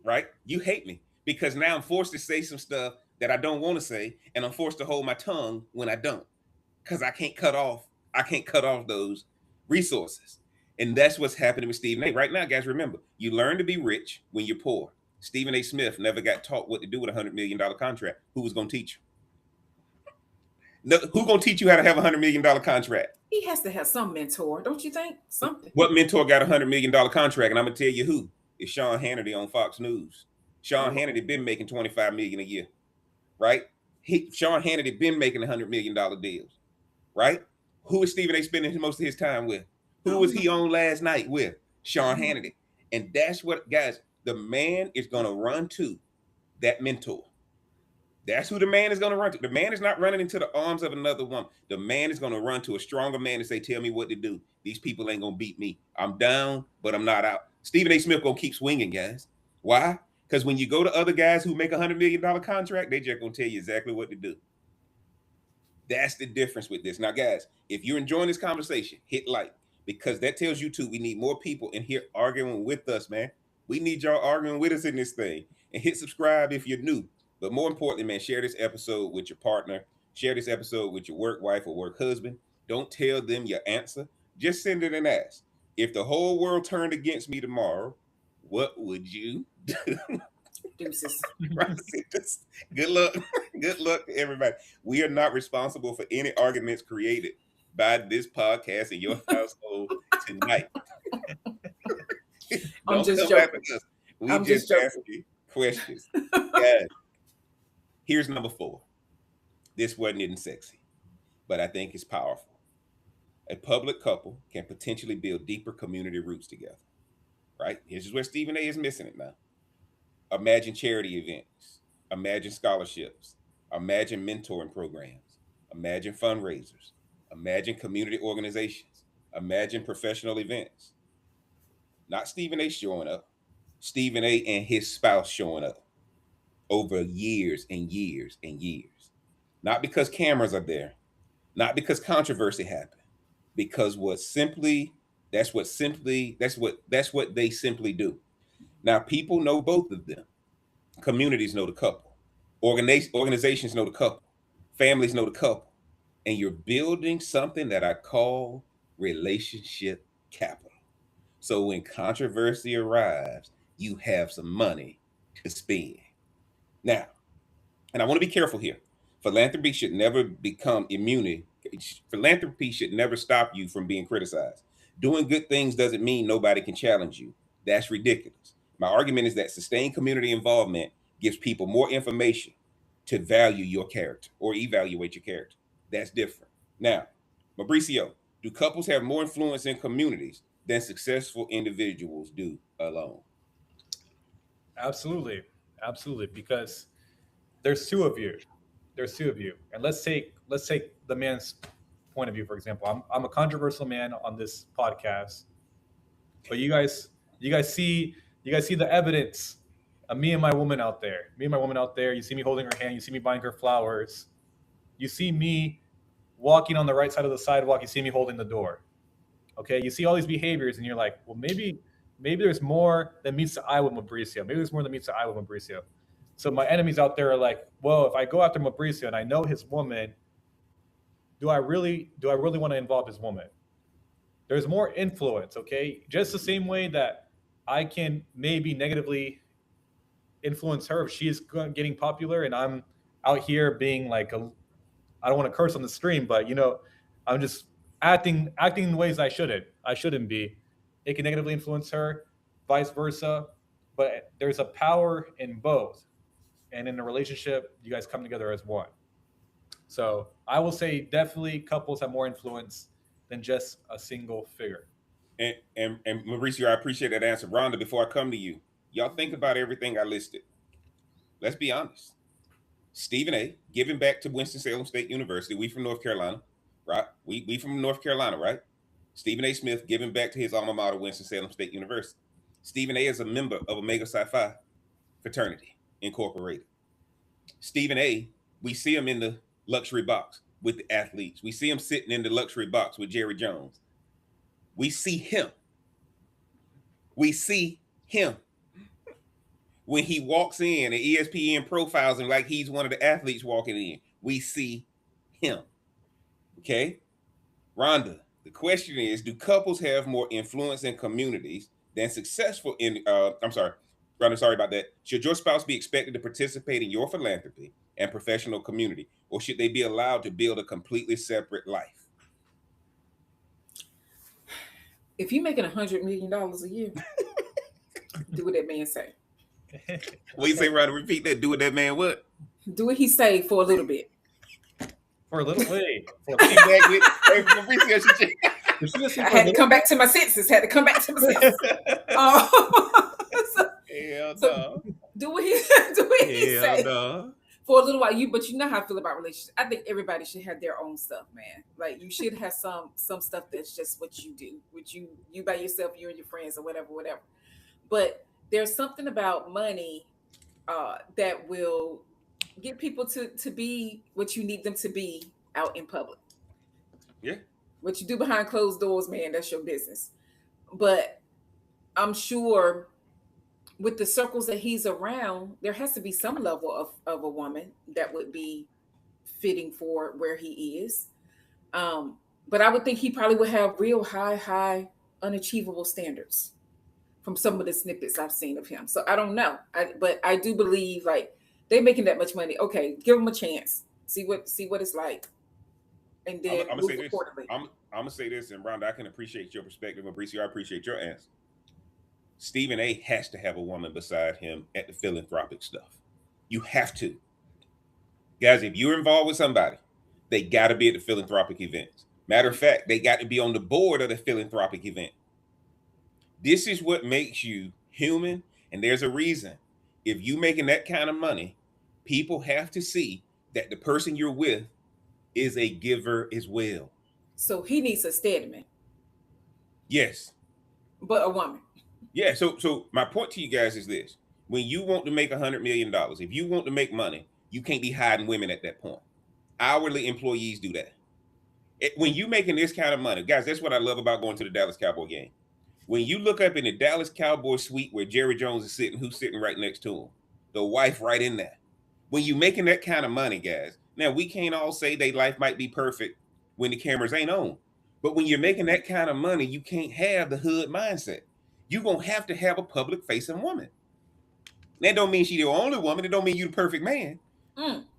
right? You hate me because now I'm forced to say some stuff that I don't want to say, and I'm forced to hold my tongue when I don't, because I can't cut off those resources. And that's what's happening with Stephen A. Right now, guys, remember, you learn to be rich when you're poor. Stephen A. Smith never got taught what to do with $100 million contract. Who was going to teach him? No, who gonna teach you how to have $100 million contract? He has to have some mentor, don't you think? Something. What mentor got $100 million contract? And I'm gonna tell you who. It's Sean Hannity on Fox News. Sean Oh. Hannity been making $25 million a year, right? Sean Hannity been making $100 million deals, right? Who is Stephen A. spending most of his time with? Who was he on last night with? Sean Hannity. And that's what, guys, the man is gonna run to that mentor. That's who the man is going to run to. The man is not running into the arms of another woman. The man is going to run to a stronger man and say, tell me what to do. These people ain't going to beat me. I'm down, but I'm not out. Stephen A. Smith going to keep swinging, guys. Why? Because when you go to other guys who make $100 million contract, they just going to tell you exactly what to do. That's the difference with this. Now, guys, if you're enjoying this conversation, hit like, because that tells YouTube we need more people in here arguing with us, man. We need y'all arguing with us in this thing. And hit subscribe if you're new. But more importantly, man, share this episode with your partner. Share this episode with your work wife or work husband. Don't tell them your answer. Just send it and ask. If the whole world turned against me tomorrow, what would you do? Deuces. Good luck. Good luck to everybody. We are not responsible for any arguments created by this podcast in your household tonight. I'm just joking. We just ask you questions. Guys, here's number 4. This wasn't even sexy, but I think it's powerful. A public couple can potentially build deeper community roots together, right? Here's where Stephen A. is missing it now. Imagine charity events. Imagine scholarships. Imagine mentoring programs. Imagine fundraisers. Imagine community organizations. Imagine professional events. Not Stephen A. showing up. Stephen A. and his spouse showing up over years and years and years. Not because cameras are there. Not because controversy happened. Because that's what they simply do. Now, people know both of them. Communities know the couple. Organizations know the couple. Families know the couple. And you're building something that I call relationship capital. So when controversy arrives, you have some money to spend. Now, and I want to be careful here. Philanthropy should never become immunity. Philanthropy should never stop you from being criticized. Doing good things doesn't mean nobody can challenge you. That's ridiculous. My argument is that sustained community involvement gives people more information to value your character or evaluate your character. That's different. Now, Mabricio, do couples have more influence in communities than successful individuals do alone? Absolutely. Absolutely. Because there's two of you. And let's take the man's point of view, for example. I'm a controversial man on this podcast, but you guys see the evidence of me and my woman out there. You see me holding her hand. You see me buying her flowers. You see me walking on the right side of the sidewalk. You see me holding the door. Okay, you see all these behaviors, and you're like, well, maybe there's more than meets the eye with Mabricio. So my enemies out there are like, well, if I go after Mabricio and I know his woman, do I really want to involve his woman? There's more influence, okay? Just the same way that I can maybe negatively influence her if she's getting popular and I'm out here being like I don't want to curse on the stream, but I'm just acting in ways I shouldn't be. It can negatively influence her, vice versa. But there's a power in both. And in a relationship, you guys come together as one. So I will say definitely couples have more influence than just a single figure. And Mauricio, I appreciate that answer. Rhonda, before I come to you, y'all think about everything I listed. Let's be honest. Stephen A. giving back to Winston-Salem State University. We from North Carolina, right? We from North Carolina, right? Stephen A. Smith giving back to his alma mater, Winston-Salem State University. Stephen A. is a member of Omega Psi Phi Fraternity Incorporated. Stephen A., we see him in the luxury box with the athletes. We see him sitting in the luxury box with Jerry Jones. We see him. When he walks in and ESPN profiles him like he's one of the athletes walking in. We see him. Okay? Rhonda, the question is, do couples have more influence in communities than Rhonda, sorry about that. Should your spouse be expected to participate in your philanthropy and professional community, or should they be allowed to build a completely separate life? If you're making $100 million a year, do what that man say. What you say, Rhonda? Repeat that. Do what that man what? Do what he say for a little bit. For a little way. Exactly. Hey, Mabricio, Did she just say I for a had to little come back to my senses. Had to come back to my senses. So, Hell so no. do what he Hell say no. for a little while. But you know how I feel about relationships. I think everybody should have their own stuff, man. Like you should have some stuff that's just what you do, which you by yourself, you and your friends or whatever. But there's something about money that will get people to be what you need them to be out in public. Yeah. What you do behind closed doors, man, that's your business. But I'm sure with the circles that he's around, there has to be some level of a woman that would be fitting for where he is. But I would think he probably would have real high, unachievable standards from some of the snippets I've seen of him. So I don't know. But I do believe like they're making that much money. Okay, give them a chance. See what it's like. And then I'm gonna move say this. accordingly. I'm gonna say this, and Rhonda, I can appreciate your perspective. Mabricio, I appreciate your answer. Stephen A has to have a woman beside him at the philanthropic stuff. You have to. Guys, if you're involved with somebody, they got to be at the philanthropic events. Matter of fact, they got to be on the board of the philanthropic event. This is what makes you human, and there's a reason. If you making that kind of money, people have to see that the person you're with is a giver as well. So he needs a steady man, Yes. but a woman. Yeah. So my point to you guys is this: when you want to make $100 million, if you want to make money, you can't be hiding women at that point. Hourly employees do that. When you making this kind of money, guys, that's what I love about going to the Dallas Cowboy game. When you look up in the Dallas Cowboy suite where Jerry Jones is sitting, who's sitting right next to him? The wife right in there. When you making that kind of money, guys, now we can't all say their life might be perfect when the cameras ain't on. But when you're making that kind of money, you can't have the hood mindset. You're going to have a public facing woman. That don't mean she's the only woman. It don't mean you the perfect man.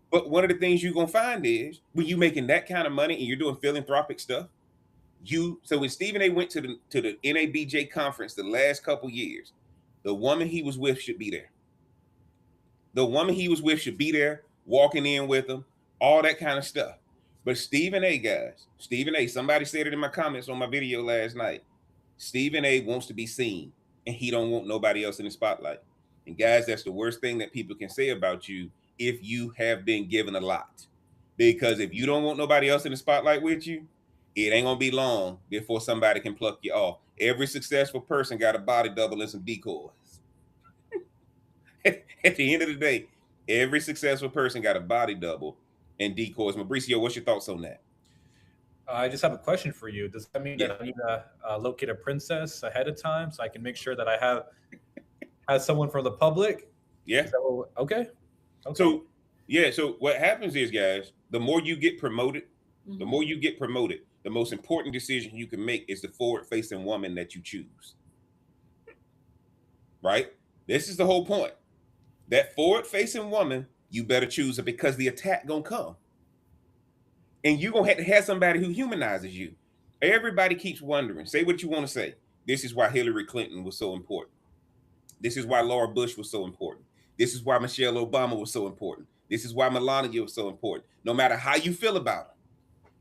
But one of the things you're going to find is when you're making that kind of money and you're doing philanthropic stuff, so when Stephen A went to the NABJ conference the last couple years, the woman he was with should be there. The woman he was with should be there, walking in with him, all that kind of stuff. But Stephen A, guys, Stephen A, somebody said it in my comments on my video last night. Stephen A wants to be seen, and he don't want nobody else in the spotlight. And guys, that's the worst thing that people can say about you if you have been given a lot. Because if you don't want nobody else in the spotlight with you, it ain't gonna be long before somebody can pluck you off. Every successful person got a body double and some decoys. At the end of the day, every successful person got a body double and decoys. Mabricio, what's your thoughts on that? I just have a question for you. Does that mean Yeah. that I need to locate a princess ahead of time so I can make sure that I have someone from the public? Yeah. Okay. So what happens is, guys, the more you get promoted, the more you get promoted, the most important decision you can make is the forward-facing woman that you choose. Right? This is the whole point. That forward-facing woman, you better choose her because the attack gonna come. And you're gonna have to have somebody who humanizes you. Everybody keeps wondering. Say what you want to say. This is why Hillary Clinton was so important. This is why Laura Bush was so important. This is why Michelle Obama was so important. This is why Melania was so important. No matter how you feel about her.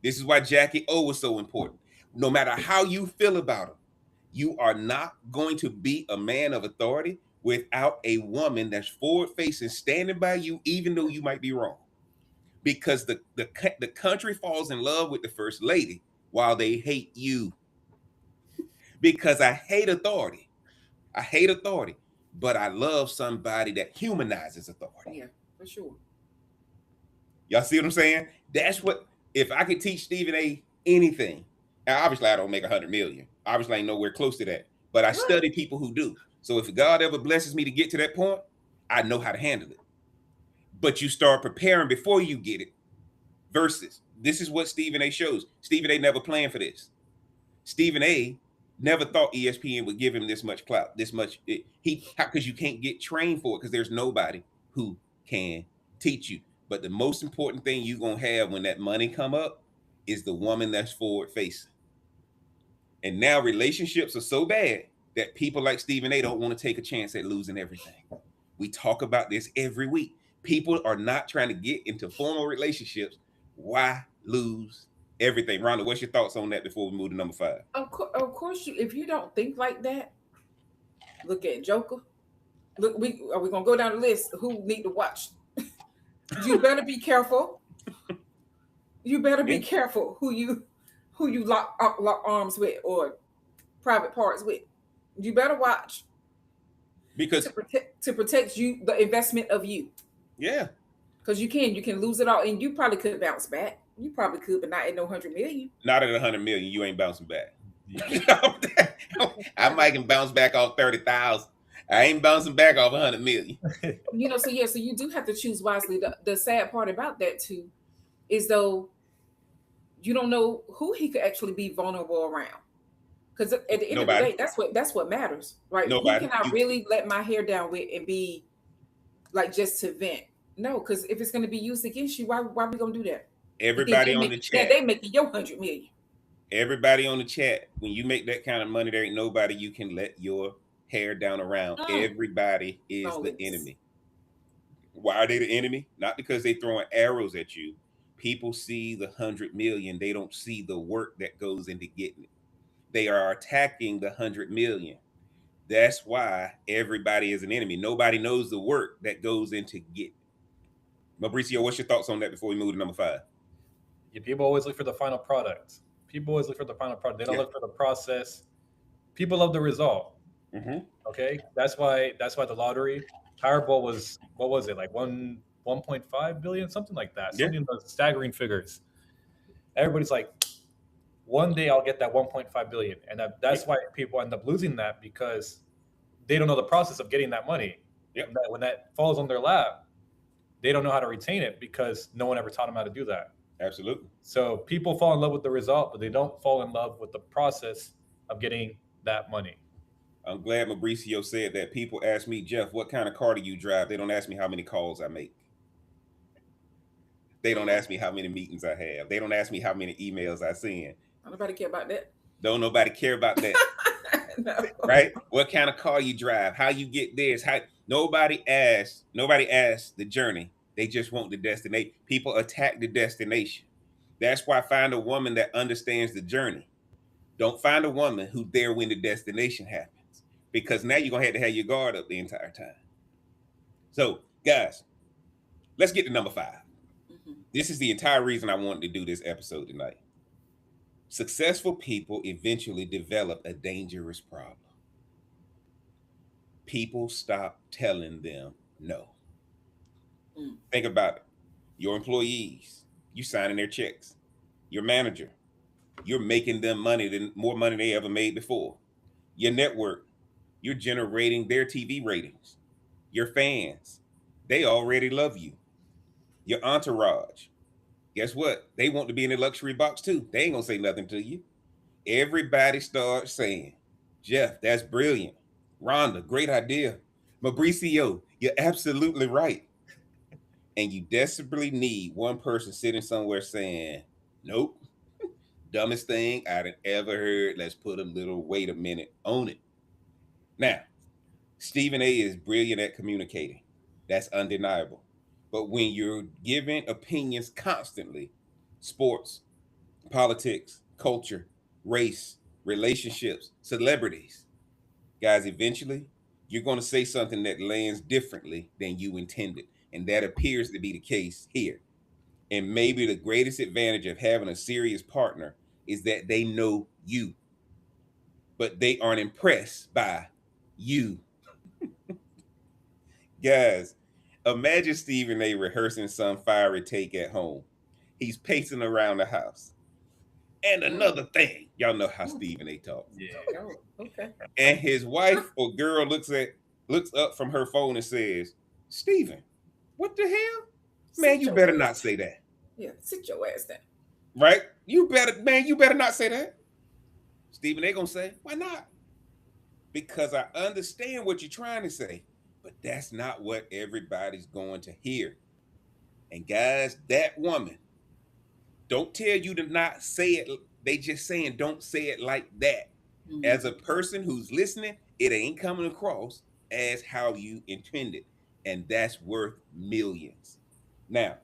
This is why Jackie O was so important. No matter how you feel about her, you are not going to be a man of authority without a woman that's forward-facing, standing by you, even though you might be wrong. Because the country falls in love with the first lady while they hate you. Because I hate authority. I hate authority, but I love somebody that humanizes authority. Yeah, for sure. Y'all see what I'm saying? That's what, if I could teach Stephen A anything. Now, obviously, I don't make 100 million. Obviously, I ain't nowhere close to that. But I study people who do. So if God ever blesses me to get to that point, I know how to handle it. But you start preparing before you get it. Versus, this is what Stephen A shows. Stephen A never planned for this. Stephen A Never thought ESPN would give him this much clout, this much. Because you can't get trained for it because there's nobody who can teach you. But the most important thing you're gonna have when that money come up is the woman that's forward facing. And now relationships are so bad that people like Stephen A don't want to take a chance at losing everything. We talk about this every week. People are not trying to get into formal relationships. Why lose everything? Rhonda, what's your thoughts on that before we move to number 5? Of course, if you don't think like that, look at Joker. Look, are we gonna go down the list? Who need to watch? You better be careful. You better be careful who you lock arms with or private parts with. You better watch Because to protect you, the investment of you. yeah, Because you can lose it all, and you probably could bounce back. You probably could, but not at no 100 million. not at 100 million, you ain't bouncing back. Yeah. I might can bounce back off 30,000. I ain't bouncing back off 100 million. So you do have to choose wisely. The sad part about that too is though you don't know who he could actually be vulnerable around. Because at the end of the day, that's what matters, right? Nobody. Who can I really let my hair down with and be like just to vent? No, because if it's going to be used against you, why are we going to do that? Everybody on the chat. They making your 100 million. Everybody on the chat, when you make that kind of money, there ain't nobody you can let your hair down around. Everybody is the enemy. Why are they the enemy? Not because they throwing arrows at you. People see the 100 million. They don't see the work that goes into getting it. They are attacking the 100 million. That's why everybody is an enemy. Nobody knows the work that goes into getting it. Mabricio, what's your thoughts on that before we move to number 5? Yeah, people always look for the final product. People always look for the final product. They don't look for the process. People love the result. Mm-hmm. Okay, that's why the lottery Powerball was, what was it, like 1.5 billion, something like that. Something of those staggering figures. Everybody's like, one day I'll get that 1.5 billion, and that's why people end up losing that, because they don't know the process of getting that money. Yep. When that falls on their lap, they don't know how to retain it because no one ever taught them how to do that. Absolutely. So people fall in love with the result, but they don't fall in love with the process of getting that money. I'm glad Mabricio said that. People ask me, Jeff, what kind of car do you drive? They don't ask me how many calls I make. They don't ask me how many meetings I have. They don't ask me how many emails I send. Nobody care about that. Don't nobody care about that. No. Right? What kind of car you drive? How you get this? How nobody asks the journey. They just want the destination. People attack the destination. That's why find a woman that understands the journey. Don't find a woman who's there when the destination happens. Because now you're gonna have to have your guard up the entire time. So, guys, let's get to number 5. Mm-hmm. This is the entire reason I wanted to do this episode tonight. Successful people eventually develop a dangerous problem. People stop telling them no. Think about it. Your employees, you signing their checks. Your manager, you're making them more money than they ever made before. Your network, you're generating their TV ratings. Your fans, they already love you. Your entourage, guess what? They want to be in the luxury box too. They ain't gonna say nothing to you. Everybody starts saying, Jeff, that's brilliant. Rhonda, great idea. Mabricio, you're absolutely right. And you desperately need one person sitting somewhere saying, nope, dumbest thing I'd ever heard. Let's put a little wait a minute on it. Now, Stephen A is brilliant at communicating. That's undeniable. But when you're giving opinions constantly, sports, politics, culture, race, relationships, celebrities, guys, eventually you're going to say something that lands differently than you intended. And that appears to be the case here. And maybe the greatest advantage of having a serious partner is that they know you, but they aren't impressed by you. Guys, imagine Stephen A rehearsing some fiery take at home. He's pacing around the house. And another thing, y'all know how Stephen A talks. Yeah. Oh, okay. And his wife or girl looks up from her phone and says, Stephen, what the hell? Man, you better not say that. Yeah, sit your ass down. Right? You better not say that. Stephen, they gonna say, why not? Because I understand what you're trying to say, but that's not what everybody's going to hear. And guys, that woman don't tell you to not say it. They just saying don't say it like that. As a person who's listening, it ain't coming across as how you intended. And that's worth millions. Now,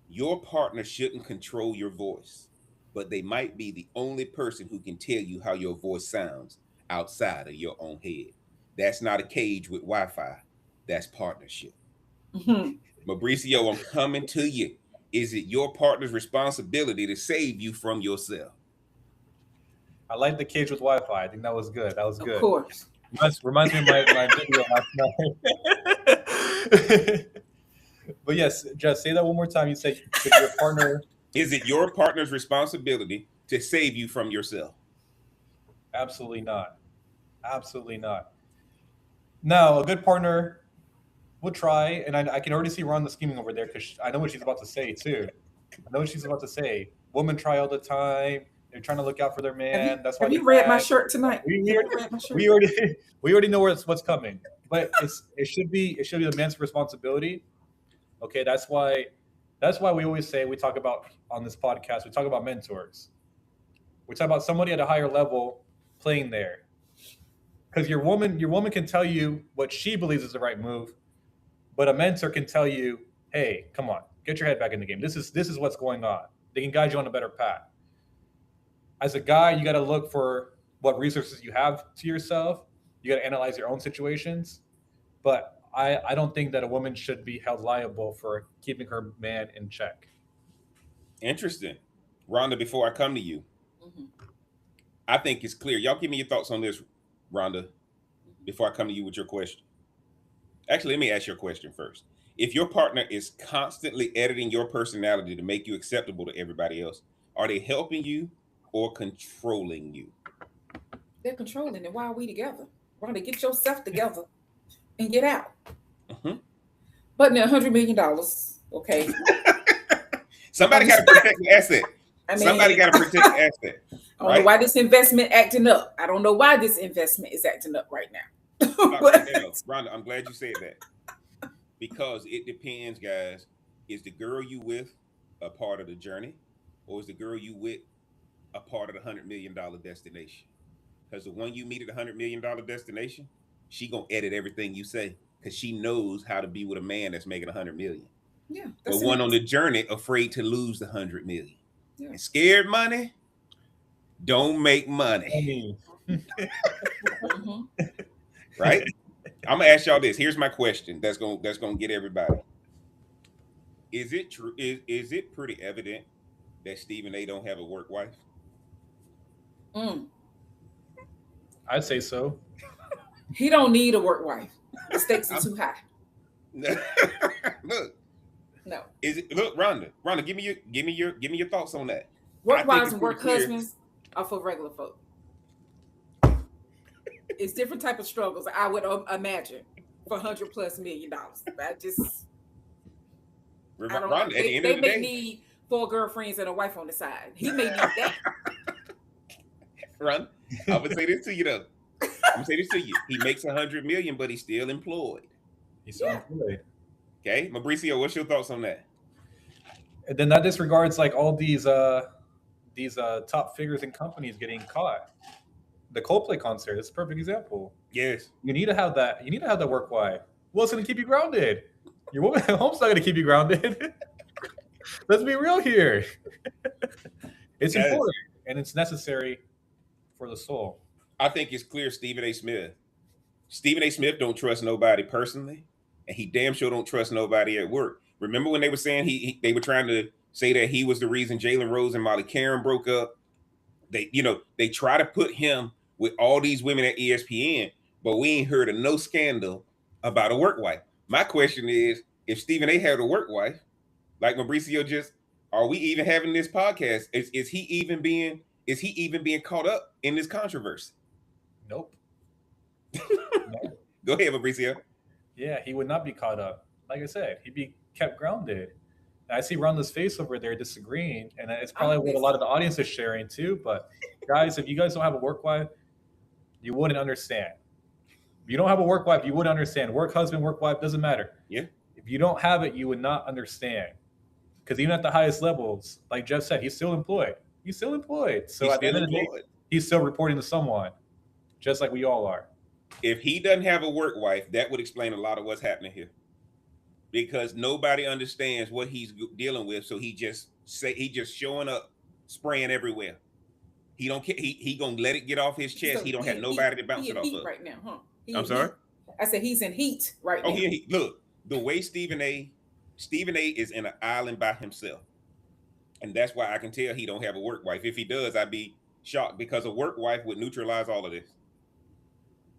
your partner shouldn't control your voice, but they might be the only person who can tell you how your voice sounds outside of your own head. That's not a cage with Wi-Fi. That's partnership. Mabricio, I'm coming to you. Is it your partner's responsibility to save you from yourself? I like the cage with Wi-Fi. I think that was good. That was Of good. course. Reminds me of my video last night. But yes, just say that one more time. You say, should your partner? Is it your partner's responsibility to save you from yourself? Absolutely not. Absolutely not. Now, a good partner will try, and I can already see Rhonda scheming over there because I know what she's about to say too. I know what she's about to say. Women try all the time. They're trying to look out for their man. That's why Have you they're read my mad. shirt tonight? We Have you read my shirt? we already know what's coming. But it should be the man's responsibility. Okay, that's why we always say we talk about on this podcast. We talk about mentors. We talk about somebody at a higher level playing there. Because your woman can tell you what she believes is the right move, but a mentor can tell you, "Hey, come on, get your head back in the game. This is what's going on." They can guide you on a better path. As a guy, you got to look for what resources you have to yourself. You got to analyze your own situations. But I don't think that a woman should be held liable for keeping her man in check. Interesting. Rhonda, before I come to you, I think it's clear. Y'all give me your thoughts on this, Rhonda, before I come to you with your question. Actually, let me ask your question first. If your partner is constantly editing your personality to make you acceptable to everybody else, are they helping you or controlling you? They're controlling it. Why are we together? Rhonda, get yourself together and get out. But now $100 million, okay. Somebody got to protect the asset. I mean, Somebody got to protect the asset. I don't know why this investment acting up. I don't know why this investment is acting up right now. Rhonda, I'm glad you said that. Because it depends, guys. Is the girl you with a part of the journey? Or is the girl you with a part of the $100 million destination? Because the one you meet at the $100 million destination, she gonna edit everything you say because she knows how to be with a man that's making $100 million. Yeah. The one on the journey afraid to lose the $100 million. Yeah. And scared money don't make money. Right? I'm gonna ask y'all this. Here's my question. That's gonna get everybody. Is it true? Is it pretty evident that Stephen A don't have a work wife? I'd say so. He don't need a work wife. The stakes are too high. Look. No. Is it? Look, Rhonda, give me your thoughts on that. Work wives and work husbands are for regular folk. It's different type of struggles, I would imagine, for $100+ million. I just, I don't know. Rhonda, at the end They of the may day, need 4 girlfriends and a wife on the side. He may need that. Rhonda, I'm gonna say this to you though. I'm gonna say this to you. He makes $100 million, but he's still employed. He's still employed. Okay, Mabricio, what's your thoughts on that? And then that disregards like all these top figures and companies getting caught. The Coldplay concert is a perfect example. Yes. You need to have that. You need to have that work wife. What's going to keep you grounded? Your woman at home's not going to keep you grounded. Let's be real here. It's important and it's necessary for the soul. I think it's clear Stephen A. Smith. Stephen A. Smith don't trust nobody personally, and he damn sure don't trust nobody at work. Remember when they were saying they were trying to say that he was the reason Jalen Rose and Molly Karen broke up? They try to put him with all these women at ESPN, but we ain't heard of no scandal about a work wife. My question is, if Stephen A. had a work wife, like Mabricio just, are we even having this podcast? Is he even being caught up in this controversy? Nope. No. Go ahead, Mabricio. Yeah, he would not be caught up. Like I said, he'd be kept grounded. I see Rhonda's face over there disagreeing, and it's I'm probably what a lot of the audience is sharing too. But guys, if you guys don't have a work wife, you wouldn't understand. If you don't have a work wife, you wouldn't understand. Work husband, work wife, doesn't matter. Yeah. If you don't have it, you would not understand. Because even at the highest levels, like Jeff said, he's still employed. He's still employed. So He's at the still end of the day, employed. he's still reporting to someone, just like we all are. If he doesn't have a work wife, that would explain a lot of what's happening here. Because nobody understands what he's dealing with, so he just showing up, spraying everywhere. He don't care. He gonna let it get off his chest. So he don't he have in nobody heat. to bounce He it in off heat of. right now, huh? He I'm in sorry. heat. I said he's in heat right Oh, now. look, the way Stephen A is in an island by himself, and that's why I can tell he don't have a work wife. If he does, I'd be shocked, because a work wife would neutralize all of this.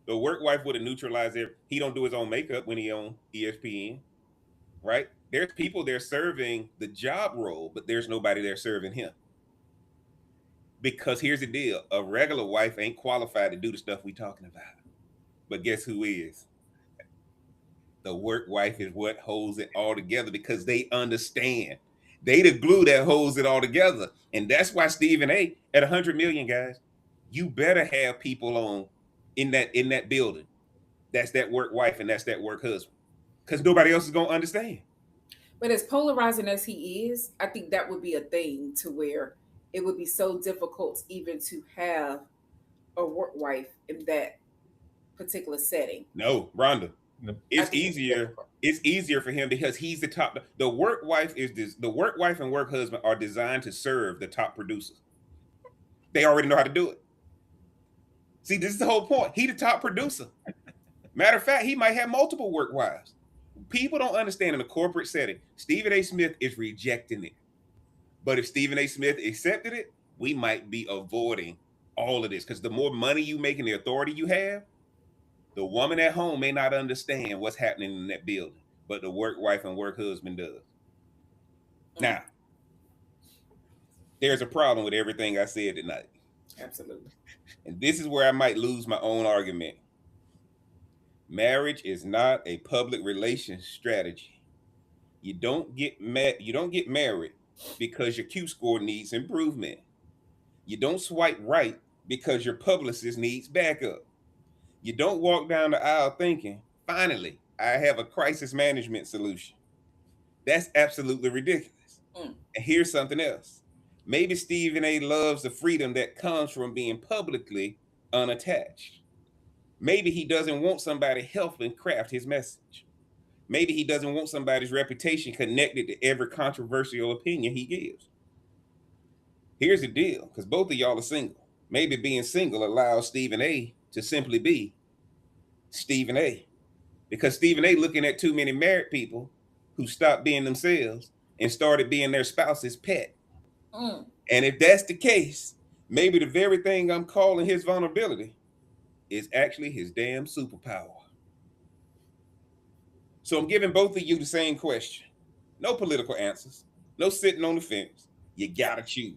The work wife would have neutralized it. He don't do his own makeup when he on ESPN, right? There's people there serving the job role, but there's nobody there serving him. Because here's the deal: a regular wife ain't qualified to do the stuff we talking about. But guess who is? The work wife is what holds it all together, because they understand. They the glue that holds it all together. And that's why Stephen A at 100 million, guys, you better have people on in that building. That's that work wife and that's that work husband. Because nobody else is gonna understand. But as polarizing as he is, I think that would be a thing to where it would be so difficult even to have a work wife in that particular setting. No, Rhonda. No. It's easier. It's easier for him because he's the top. The work wife is this. The work wife and work husband are designed to serve the top producer. They already know how to do it. See, this is the whole point. He the top producer. Matter of fact, he might have multiple work wives. People don't understand in a corporate setting. Stephen A. Smith is rejecting it. But if Stephen A. Smith accepted it, we might be avoiding all of this, because the more money you make and the authority you have, the woman at home may not understand what's happening in that building, but the work wife and work husband does. Now, there's a problem with everything I said tonight. Absolutely. And this is where I might lose my own argument. Marriage is not a public relations strategy. You don't get married because your Q score needs improvement. You don't swipe right because your publicist needs backup. You don't walk down the aisle thinking, finally, I have a crisis management solution. That's absolutely ridiculous. And here's something else. Maybe Stephen A. loves the freedom that comes from being publicly unattached. Maybe he doesn't want somebody helping craft his message. Maybe he doesn't want somebody's reputation connected to every controversial opinion he gives. Here's the deal, because both of y'all are single. Maybe being single allows Stephen A. to simply be Stephen A. Because Stephen A. looking at too many married people who stopped being themselves and started being their spouse's pet. And if that's the case, maybe the very thing I'm calling his vulnerability is actually his damn superpower. So I'm giving both of you the same question. No political answers. No sitting on the fence. You gotta choose.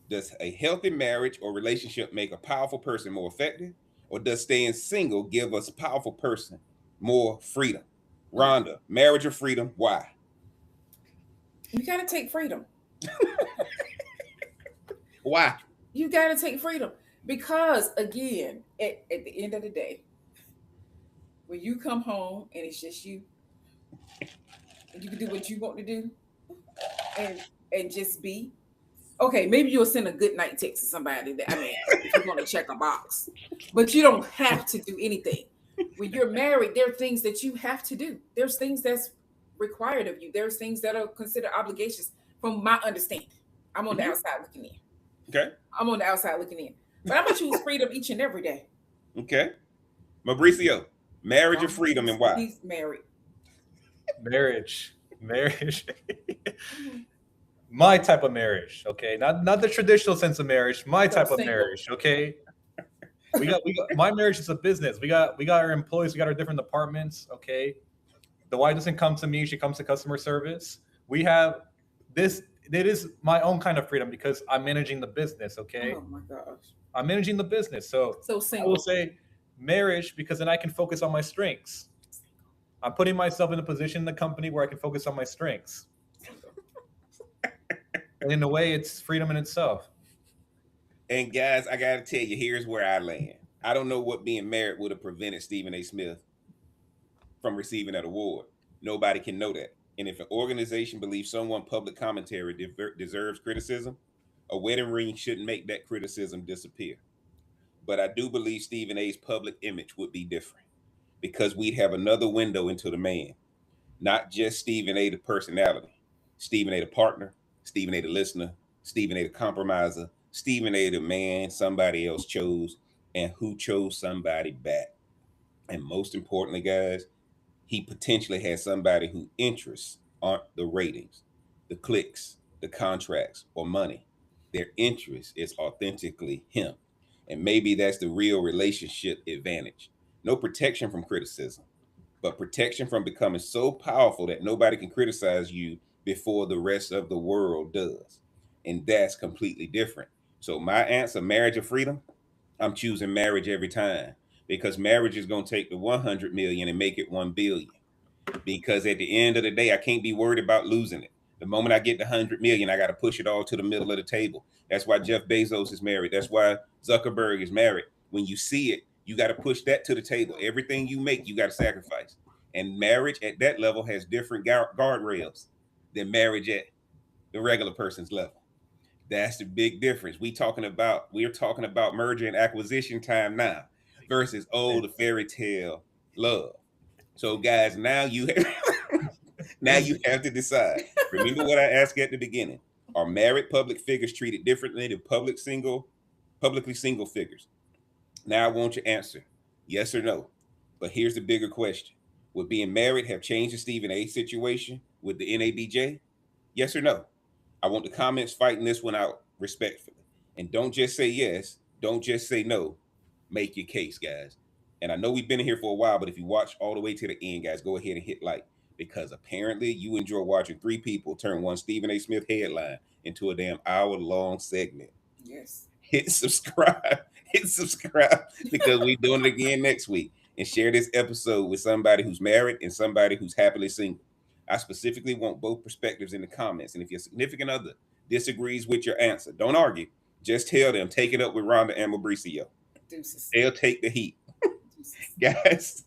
Does a healthy marriage or relationship make a powerful person more effective? Or does staying single give us a powerful person more freedom? Rhonda, marriage or freedom? Why? You gotta take freedom. Why? You gotta take freedom. Because again, at the end of the day, when you come home and it's just you, and you can do what you want to do and just be. Okay, maybe you'll send a good night text to somebody that, I mean, if you're gonna check a box. But you don't have to do anything. When you're married, there are things that you have to do. There's things that's required of you. There's things that are considered obligations from my understanding. I'm on the outside looking in. Okay. I'm on the outside looking in. But I'm gonna choose freedom each and every day. Okay. Mabricio, marriage or freedom, and why? He's married. Marriage. My type of marriage, okay? Not the traditional sense of marriage, my type of marriage, okay? We got my marriage is a business. We got our employees, we got our different departments, okay? The wife doesn't come to me, she comes to customer service. We have this, it is my own kind of freedom because I'm managing the business, okay? Oh my gosh. I'm managing the business. So single. I will say marriage because then I can focus on my strengths. I'm putting myself in a position in the company where I can focus on my strengths. And in a way, it's freedom in itself. And guys, I gotta tell you, here's where I land. I don't know what being married would have prevented Stephen A. Smith from receiving that award. Nobody can know that. And if an organization believes someone public commentary deserves criticism, a wedding ring shouldn't make that criticism disappear. But I do believe Stephen A.'s public image would be different because we'd have another window into the man, not just Stephen A. the personality, Stephen A. the partner, Stephen A. the listener, Stephen A. the compromiser, Stephen A. the man somebody else chose, and who chose somebody back. And most importantly, guys, he potentially has somebody whose interests aren't the ratings, the clicks, the contracts, or money. Their interest is authentically him. And maybe that's the real relationship advantage. No protection from criticism, but protection from becoming so powerful that nobody can criticize you before the rest of the world does. And that's completely different. So, my answer, marriage or freedom, I'm choosing marriage every time because marriage is going to take the 100 million and make it 1 billion. Because at the end of the day, I can't be worried about losing it. The moment I get the 100 million, I got to push it all to the middle of the table. That's why Jeff Bezos is married. That's why Zuckerberg is married. When you see it, you got to push that to the table. Everything you make, you got to sacrifice. And marriage at that level has different guardrails than marriage at the regular person's level. That's the big difference. We're talking about merger and acquisition time now versus the fairy tale love. So guys, now you now you have to decide. Remember what I asked at the beginning. Are married public figures treated differently than publicly single figures? Now I want your answer. Yes or no. But here's the bigger question. Would being married have changed the Stephen A situation with the NABJ? Yes or no? I want the comments fighting this one out respectfully. And don't just say yes. Don't just say no. Make your case, guys. And I know we've been here for a while, but if you watch all the way to the end, guys, go ahead and hit like because apparently you enjoy watching three people turn one Stephen A. Smith headline into a damn hour-long segment. Yes. Hit subscribe. Hit subscribe because we're doing it again next week. And share this episode with somebody who's married and somebody who's happily single. I specifically want both perspectives in the comments. And if your significant other disagrees with your answer, don't argue. Just tell them, take it up with Rhonda and Mabricio. Deuces. They'll take the heat. Deuces. Guys,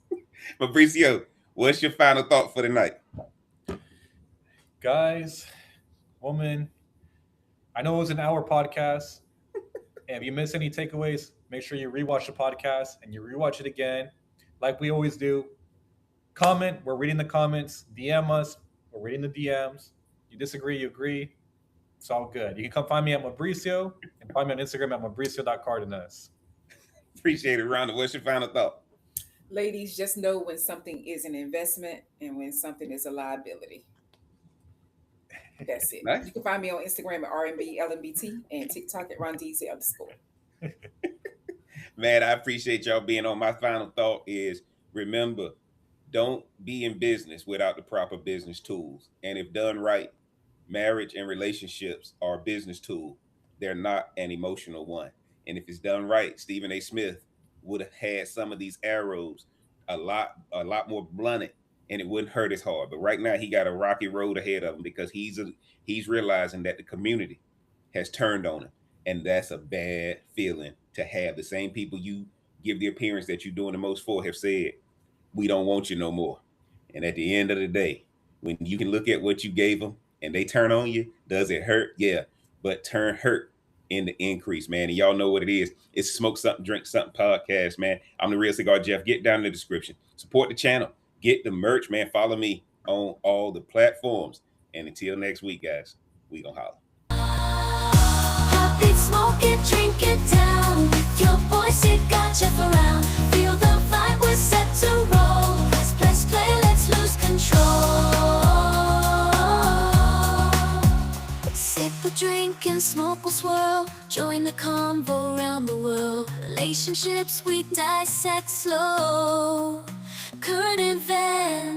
Mabricio, what's your final thought for the night? Guys, woman, I know it was an hour podcast. And if you miss any takeaways, make sure you rewatch the podcast and you rewatch it again. Like we always do. Comment, we're reading the comments. DM us, we're reading the DMs. You disagree, you agree. It's all good. You can come find me at Mabricio and find me on Instagram at mabricio.cardenas. Appreciate it, Rhonda. What's your final thought? Ladies, just know when something is an investment and when something is a liability. That's it. Nice. You can find me on Instagram at RMBLMBT and TikTok at @RonDZ_. Man, I appreciate y'all being on. My final thought is remember, don't be in business without the proper business tools. And if done right, marriage and relationships are a business tool. They're not an emotional one. And if it's done right, Stephen A. Smith would have had some of these arrows a lot more blunted and it wouldn't hurt as hard. But right now he got a rocky road ahead of him because he's realizing that the community has turned on him. And that's a bad feeling to have. The same people you give the appearance that you're doing the most for have said, we don't want you no more. And at the end of the day, when you can look at what you gave them and they turn on you, does it hurt? Yeah, but turn hurt into increase, man. And y'all know what it is. It's Smoke Something, Drink Something podcast, man. I'm the Real Cigar Jeff. Get down in the description. Support the channel. Get the merch, man. Follow me on all the platforms. And until next week, guys, we gonna holler. Pop it, smoke it, drink it down. With your boys, it got Jeff around. Feel the vibe, we're set to roll. Let's play, let's lose control. Sip a drink and smoke will swirl. Join the convo around the world. Relationships we dissect slow. Current events